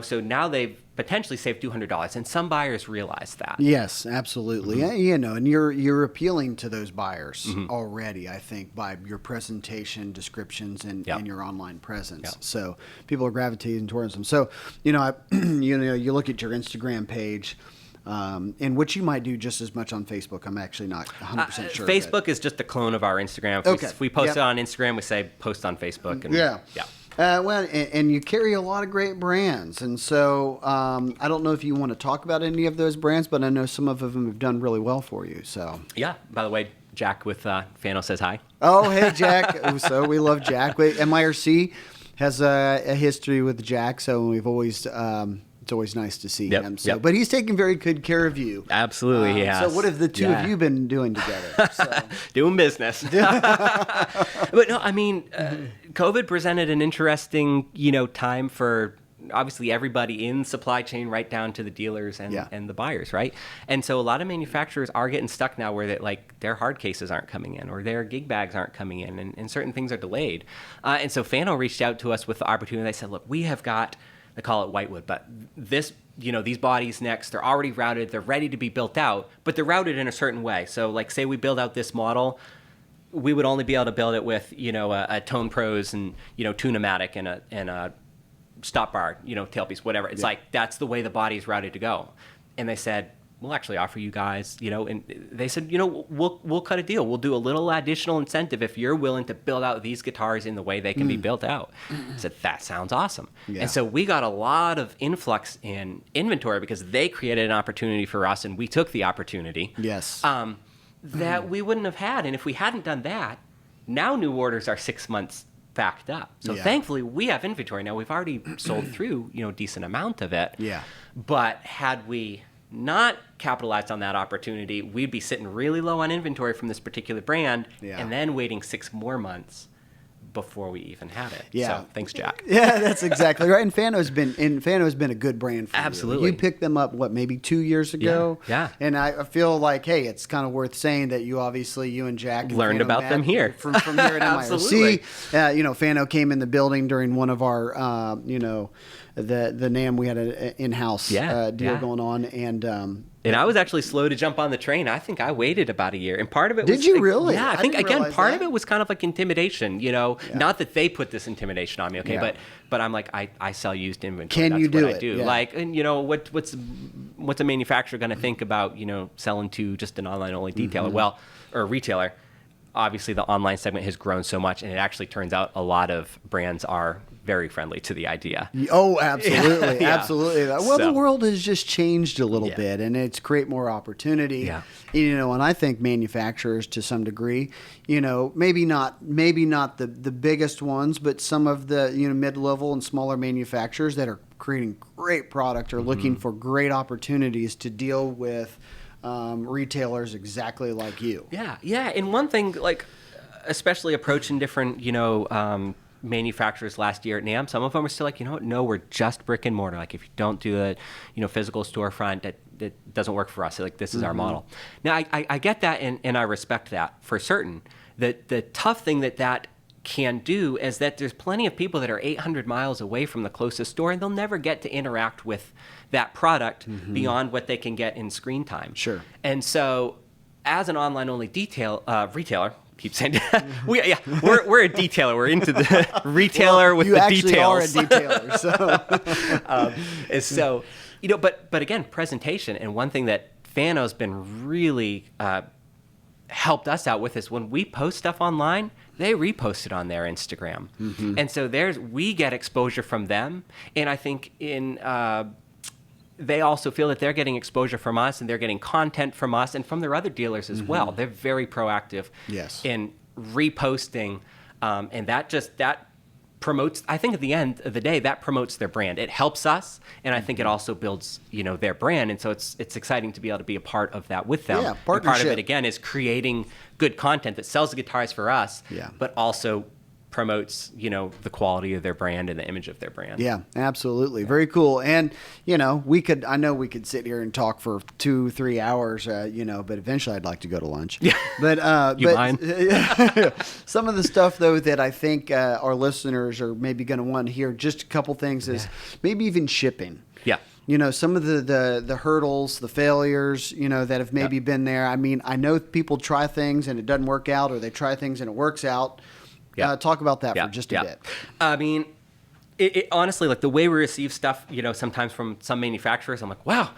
So now they've potentially saved $200, and some buyers realize that. Yes, absolutely. And you're appealing to those buyers already, I think, by your presentation, descriptions, and your online presence. Yep. So people are gravitating towards them. So, you look at your Instagram page, and which you might do just as much on Facebook. I'm actually not 100% sure. Facebook is just a clone of our Instagram. If we post it on Instagram, we say post on Facebook. And, yeah. And you carry a lot of great brands. And so I don't know if you want to talk about any of those brands, but I know some of them have done really well for you. So yeah. By the way, Jack with Fano says hi. Oh, hey, Jack. So we love Jack. MIRC has a history with Jack, so we've always... it's always nice to see him. So, but he's taking very good care of you. Absolutely, yeah. So what have the two of you been doing together? So. Doing business. But no, I mean, COVID presented an interesting, time for obviously everybody in supply chain, right down to the dealers and the buyers, right? And so a lot of manufacturers are getting stuck now where their hard cases aren't coming in or their gig bags aren't coming in, and certain things are delayed. And so Fano reached out to us with the opportunity. They said, look, we have got... They call it whitewood, but this, these bodies next, they're already routed, they're ready to be built out, but they're routed in a certain way. So like, say we build out this model, we would only be able to build it with, a Tone Pros and, Tune-O-Matic and a stop bar, tailpiece, whatever. It's like, that's the way the body is routed to go. And they said, we'll actually offer you guys, and they said, we'll cut a deal. We'll do a little additional incentive if you're willing to build out these guitars in the way they can be built out. I said, that sounds awesome. Yeah. And so we got a lot of influx in inventory because they created an opportunity for us, and we took the opportunity. Yes. That we wouldn't have had. And if we hadn't done that, now new orders are 6 months backed up. So thankfully we have inventory. Now we've already sold through, a decent amount of it. Yeah. But had we not capitalized on that opportunity, we'd be sitting really low on inventory from this particular brand and then waiting 6 more months before we even had it. Yeah. So thanks, Jack. Yeah, that's exactly right. And Fano's been a good brand for you. Absolutely. You picked them up, maybe 2 years ago? Yeah. And I feel like, hey, it's kind of worth saying that you and Jack learned about them here. From here at Absolutely. MIRC. Fano came in the building during one of our, the NAMM, we had an in-house deal going on. And I was actually slow to jump on the train. I think I waited about a year. And part of it was... Did you really? Yeah, I think, again, part of it was kind of like intimidation, Not that they put this intimidation on me, okay? Yeah. But I'm like, I sell used inventory. Can you do it? I do. Yeah. Like, and what's a manufacturer going to think about, selling to just an online-only detailer? Or retailer. Obviously, the online segment has grown so much, and it actually turns out a lot of brands are very friendly to the idea. Oh, absolutely. Absolutely. Well, the world has just changed a little bit, and it's create more opportunity. Yeah. And I think manufacturers to some degree, maybe not the biggest ones, but some of the, mid-level and smaller manufacturers that are creating great product are looking for great opportunities to deal with retailers exactly like you. Yeah. And one thing, like, especially approaching different, manufacturers last year at NAMM, some of them are still like, you know what, no, we're just brick and mortar. Like if you don't do a, physical storefront, that doesn't work for us. Like this is our model. Now I get that and I respect that for certain. The tough thing that can do is that there's plenty of people that are 800 miles away from the closest store, and they'll never get to interact with that product beyond what they can get in screen time. Sure. And so as an online-only retailer, keep saying we're a detailer. We're into the retailer with the details. You actually are a detailer. So, but again, presentation. And one thing that Fano's been really helped us out with is when we post stuff online, they repost it on their Instagram. And so we get exposure from them. And I think they also feel that they're getting exposure from us, and they're getting content from us and from their other dealers as well. They're very proactive in reposting, and that promotes, I think at the end of the day, that promotes their brand. It helps us, and I think it also builds, their brand. And so it's exciting to be able to be a part of that with them. Yeah, and partnership. part of it, again, is creating good content that sells the guitars for us, but also promotes, the quality of their brand and the image of their brand. Yeah, absolutely. Very cool. And, I know we could sit here and talk for 2-3 hours, but eventually I'd like to go to lunch. Yeah. But, mind? Some of the stuff though, that I think our listeners are maybe going to want to hear, just a couple things is maybe even shipping. Yeah. Some of the hurdles, the failures, that have maybe been there. I mean, I know people try things and it doesn't work out, or they try things and it works out. Talk about that for just a bit. I mean, it honestly, like the way we receive stuff, sometimes from some manufacturers, I'm like, wow,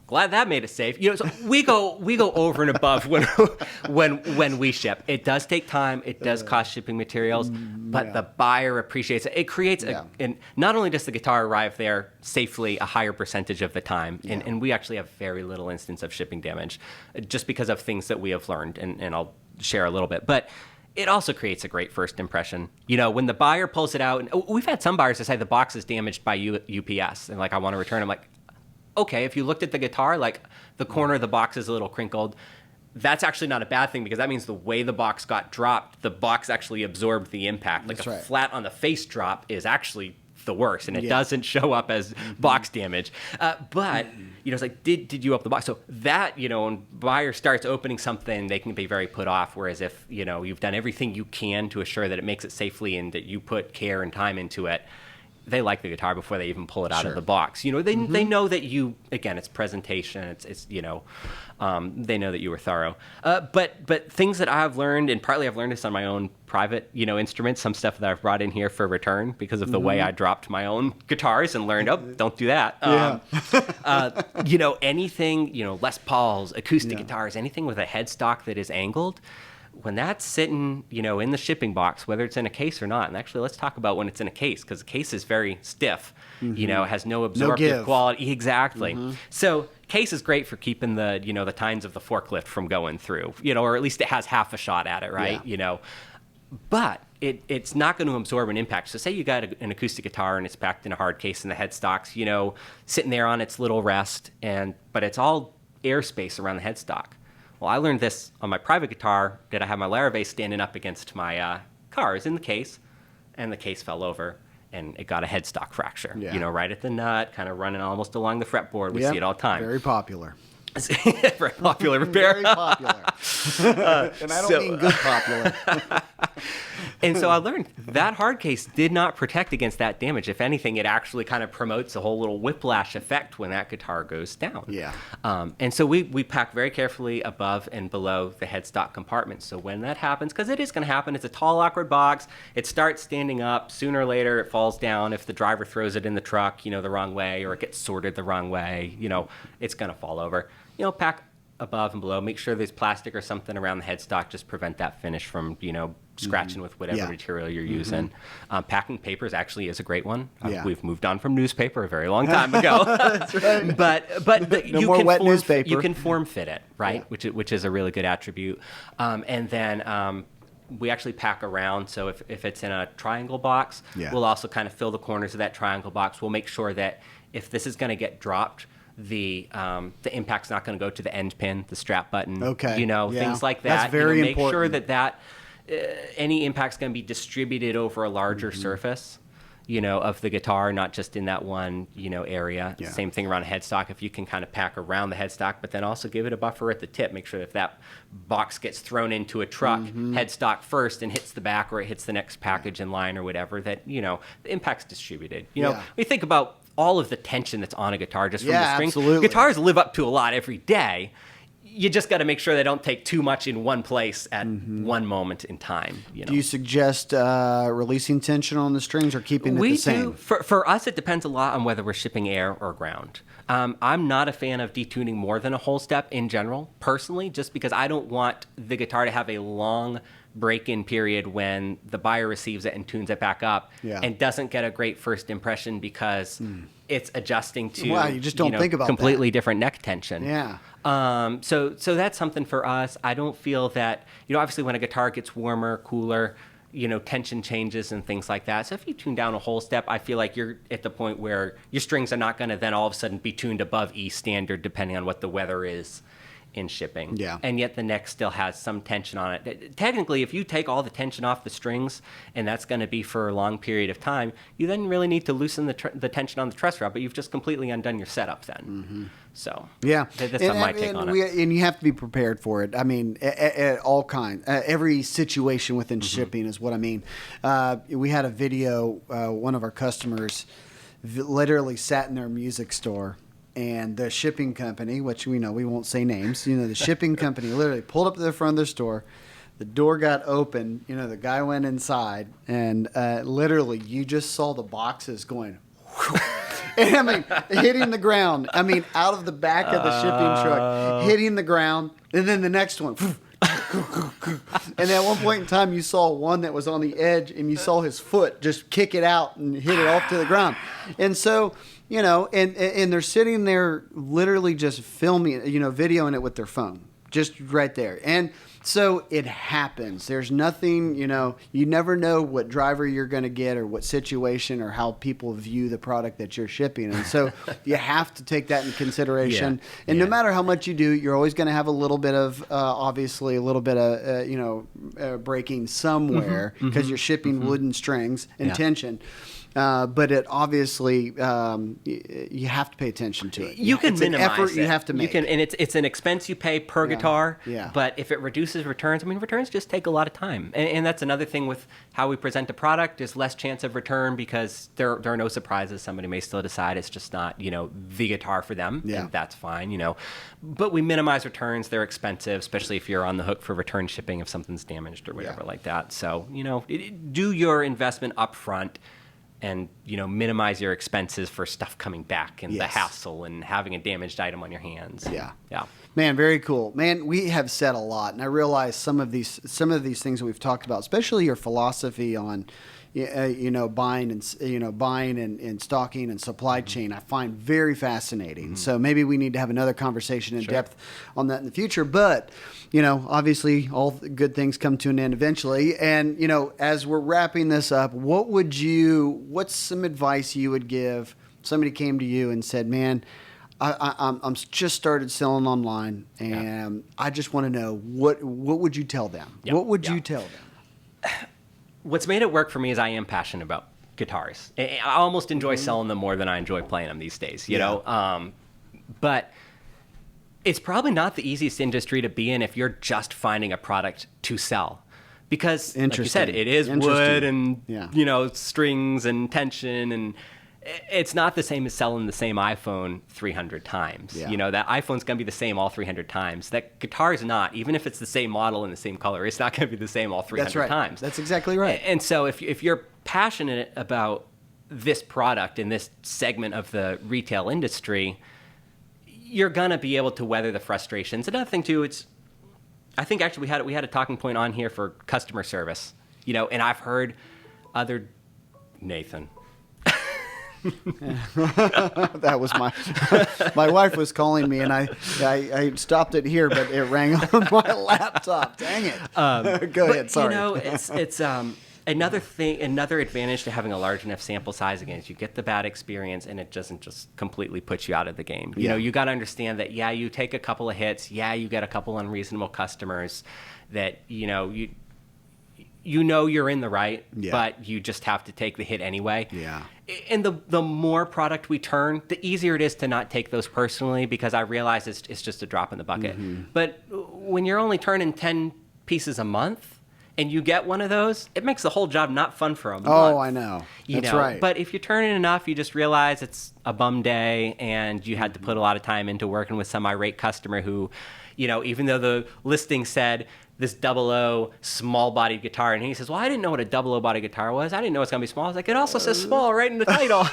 glad that made it safe. So we go over and above when we ship. It does take time. It does cost shipping materials, but the buyer appreciates it. It creates and not only does the guitar arrive there safely a higher percentage of the time, and we actually have very little instance of shipping damage, just because of things that we have learned, and I'll share a little bit, but it also creates a great first impression. When the buyer pulls it out, and we've had some buyers that say the box is damaged by UPS, and like, I want to return. I'm like, okay, if you looked at the guitar, like the corner of the box is a little crinkled. That's actually not a bad thing, because that means the way the box got dropped, the box actually absorbed the impact. Like a flat on the face drop is actually the worst, and it doesn't show up as box damage. But it's like, did you open the box? So that, when buyer starts opening something, they can be very put off. Whereas if you've done everything you can to assure that it makes it safely and that you put care and time into it, they like the guitar before they even pull it out of the box. They know that again, it's presentation. It's they know that you were thorough. But things that I've learned, and partly I've learned this on my own private, instruments, some stuff that I've brought in here for return because of the way I dropped my own guitars and learned, don't do that. Anything, Les Pauls, acoustic guitars, anything with a headstock that is angled, when that's sitting, in the shipping box, whether it's in a case or not, and actually let's talk about when it's in a case, because the case is very stiff, has no absorptive quality. Exactly. So case is great for keeping the, the tines of the forklift from going through, or at least it has half a shot at it, right? But it's not going to absorb an impact. So say you got an acoustic guitar and it's packed in a hard case and the headstock's, sitting there on its little rest, but it's all airspace around the headstock. Well, I learned this on my private guitar that I had my Larrivée standing up against my car. It was in the case, and the case fell over, and it got a headstock fracture. Right at the nut, kind of running almost along the fretboard. We see it all the time. Very popular. Very popular repair. Very popular. And I don't mean good popular. And so I learned that hard case did not protect against that damage. If anything, it actually kind of promotes a whole little whiplash effect when that guitar goes down. And so we pack very carefully above and below the headstock compartment. So when that happens, because it is going to happen, it's a tall, awkward box. It starts standing up. Sooner or later, it falls down. If the driver throws it in the truck, the wrong way, or it gets sorted the wrong way, it's going to fall over. Pack above and below. Make sure there's plastic or something around the headstock. Just prevent that finish from, scratching with whatever material you're using. Packing papers actually is a great one. We've moved on from newspaper a very long time ago. That's right. But no more wet newspaper. You can form fit it, right? Which is a really good attribute. And then we actually pack around. So if it's in a triangle box, we'll also kind of fill the corners of that triangle box. We'll make sure that if this is going to get dropped, the impact's not going to go to the end pin, the strap button, things like that. That's very make important. sure that any impact's going to be distributed over a larger surface, of the guitar, not just in that one, area. Yeah. Same thing around a headstock. If you can kind of pack around the headstock, but then also give it a buffer at the tip. Make sure if that box gets thrown into a truck, headstock first and hits the back, or it hits the next package in line or whatever, that, the impact's distributed. We think about all of the tension that's on a guitar just from the strings. Absolutely. Guitars live up to a lot every day. You just got to make sure they don't take too much in one place at one moment in time. Do you suggest releasing tension on the strings or keeping it the same? For us, it depends a lot on whether we're shipping air or ground. I'm not a fan of detuning more than a whole step in general, personally, just because I don't want the guitar to have a long break-in period when the buyer receives it and tunes it back up and doesn't get a great first impression because it's adjusting to you just don't think about completely different neck tension. Yeah. So that's something for us. I don't feel that, obviously when a guitar gets warmer, cooler, tension changes and things like that. So if you tune down a whole step, I feel like you're at the point where your strings are not going to then all of a sudden be tuned above E standard depending on what the weather is in shipping. Yeah. And yet the neck still has some tension on it. Technically, if you take all the tension off the strings, and that's going to be for a long period of time, you then really need to loosen the tension on the truss rod, but you've just completely undone your setup then. So that's my take on it. And you have to be prepared for it. I mean, at all kinds, every situation within shipping is what I mean. We had a video, one of our customers literally sat in their music store, and the shipping company, which we won't say names, the shipping company literally pulled up to the front of their store. The door got open, the guy went inside, and literally you just saw the boxes going, and I mean, hitting the ground. I mean, out of the back of the shipping truck, hitting the ground, and then the next one. And at one point in time, you saw one that was on the edge, and you saw his foot just kick it out and hit it off to the ground. And so, and they're sitting there literally just filming, videoing it with their phone, just right there. And so it happens. There's nothing, you never know what driver you're going to get or what situation or how people view the product that you're shipping. And so you have to take that in consideration. And no matter how much you do, you're always going to have a little bit of, obviously, a little bit of, breaking somewhere because you're shipping wooden strings and tension. But it obviously, you have to pay attention to it. You can it's minimize an effort it. you have to make. And it's an expense you pay per guitar. Yeah. But if it reduces returns, returns just take a lot of time. And that's another thing with how we present a product. There's less chance of return because there are no surprises. Somebody may still decide it's just not, the guitar for them. Yeah. And that's fine, But we minimize returns. They're expensive, especially if you're on the hook for return shipping if something's damaged or whatever like that. So, do your investment up front. And, minimize your expenses for stuff coming back and the hassle and having a damaged item on your hands. Yeah. Yeah. Man, very cool. Man, we have said a lot, and I realize some of these things that we've talked about, especially your philosophy on, buying and stocking and supply chain, I find very fascinating. So maybe we need to have another conversation in depth on that in the future. But, obviously all good things come to an end eventually. And, as we're wrapping this up, what's some advice you would give? Somebody came to you and said, man, I'm just started selling online, and I just want to know what would you tell them? What would you tell them? What's made it work for me is I am passionate about guitars. I almost enjoy selling them more than I enjoy playing them these days, you know? But it's probably not the easiest industry to be in if you're just finding a product to sell. Because, like you said, it is wood and, strings and tension, and it's not the same as selling the same iPhone 300 times. Yeah. That iPhone's going to be the same all 300 times. That guitar is not. Even if it's the same model and the same color, it's not going to be the same all 300 times. That's exactly right. And so if you're passionate about this product in this segment of the retail industry, you're going to be able to weather the frustrations. Another thing, too, I think actually we had a talking point on here for customer service, and I've heard other Nathan. That was my wife was calling me, and I stopped it here, but it rang on my laptop. Dang it! Go ahead. Sorry. It's another advantage to having a large enough sample size again is you get the bad experience, and it doesn't just completely put you out of the game. You got to understand that you take a couple of hits, you get a couple unreasonable customers, that you you know you're in the right, Yeah. but you just have to take the hit anyway. Yeah. And the more product we turn, the easier it is to not take those personally, because I realize it's just a drop in the bucket. But when you're only turning 10 pieces a month and you get one of those, it makes the whole job not fun for a month. Oh, I know. That's right. But if you're turning enough, you just realize it's a bum day and you had to put a lot of time into working with some irate customer who, even though the listing said this 00 small bodied guitar, and he says, well, I didn't know what a 00 body guitar was. I didn't know it's going to be small. I was like, it also says small right in the title.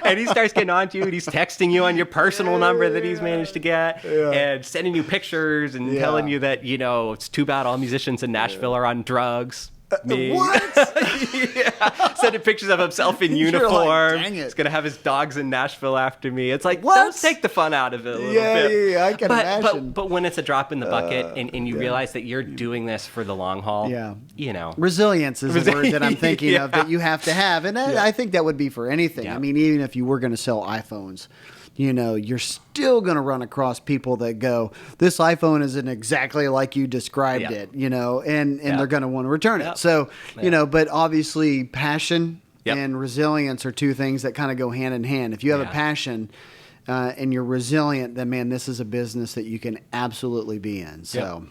And he starts getting on to you, and he's texting you on your personal number that he's managed to get, and sending you pictures and telling you that, it's too bad all musicians in Nashville are on drugs. Me. What? Sending pictures of himself in uniform. Like, dang it. He's going to have his dogs in Nashville after me. It's like, What? don't take the fun out of it a little bit. Yeah, I can imagine. But when it's a drop in the bucket and you realize that you're doing this for the long haul, resilience is the word that I'm thinking of that you have to have. And I think that would be for anything. Yeah. I mean, even if you were going to sell iPhones, you're still going to run across people that go, this iPhone isn't exactly like you described it, and they're going to want to return it. So, but obviously passion and resilience are two things that kind of go hand in hand. If you have a passion and you're resilient, then, man, this is a business that you can absolutely be in. So.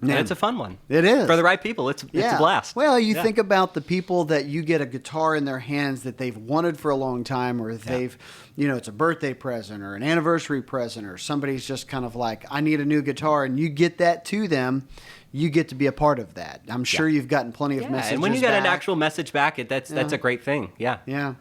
And it's a fun one. It is. For the right people, it's a blast. Well, you think about the people that you get a guitar in their hands that they've wanted for a long time, or they've, it's a birthday present or an anniversary present, or somebody's just kind of like, I need a new guitar, and you get that to them. You get to be a part of that. I'm sure you've gotten plenty of messages and when you get an back. actual message back, that's a great thing. Yeah. Yeah.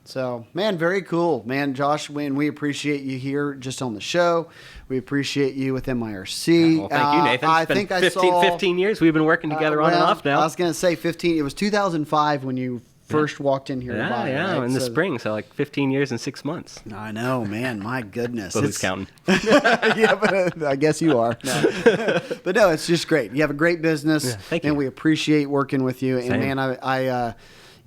So, man, very cool. Man, Josh, we appreciate you here just on the show. We appreciate you with MIRC. Yeah, well, thank you, Nathan. I It's been think 15 years we've been working together on and off now. I was going to say 15. It was 2005 when you first walked in here. In the spring. So like 15 years and 6 months. I know, man. My goodness. But who's counting? Yeah, but I guess you are. No. But no, it's just great. You have a great business. Yeah, thank you. And we appreciate working with you. Same. And, man, I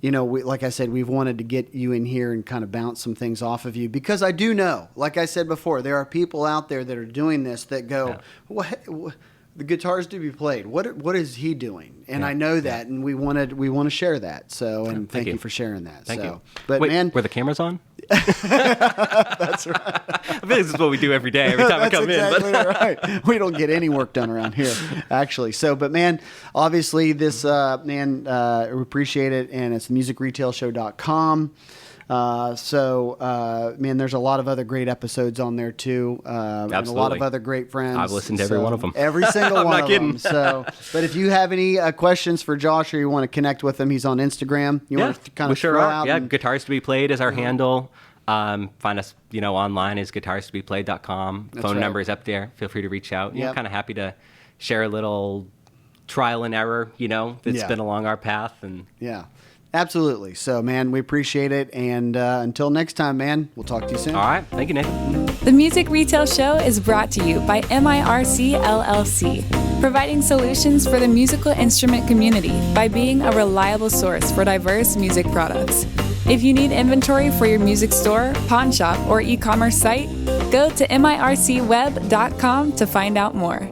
like I said, we've wanted to get you in here and kind of bounce some things off of you, because I do know, like I said before, there are people out there that are doing this that go, what the guitars to be played. What is he doing? And I know that, and we want to share that. So, and thank you for sharing that. Thank you. But wait, man, were the cameras on? that's right. I feel this is what we do every day, every time I come exactly in. But right. We don't get any work done around here, actually. So, but man, obviously this, we appreciate it, and it's musicretailshow.com. Man, there's a lot of other great episodes on there too, and a lot of other great friends. I've listened to every one of them. Every single one not of kidding. them. So, but if you have any questions for Josh, or you want to connect with him, he's on Instagram. You want to kind of throw out? Yeah, Guitars to Be Played is our handle. Find us, online is GuitarsToBePlayed.com. Phone number is up there. Feel free to reach out. Kind of happy to share a little trial and error, that's been along our path. And Absolutely. So, man, we appreciate it. And until next time, man, we'll talk to you soon. All right. Thank you, Nathan. The Music Retail Show is brought to you by MIRC LLC, providing solutions for the musical instrument community by being a reliable source for diverse music products. If you need inventory for your music store, pawn shop, or e-commerce site, go to mircweb.com to find out more.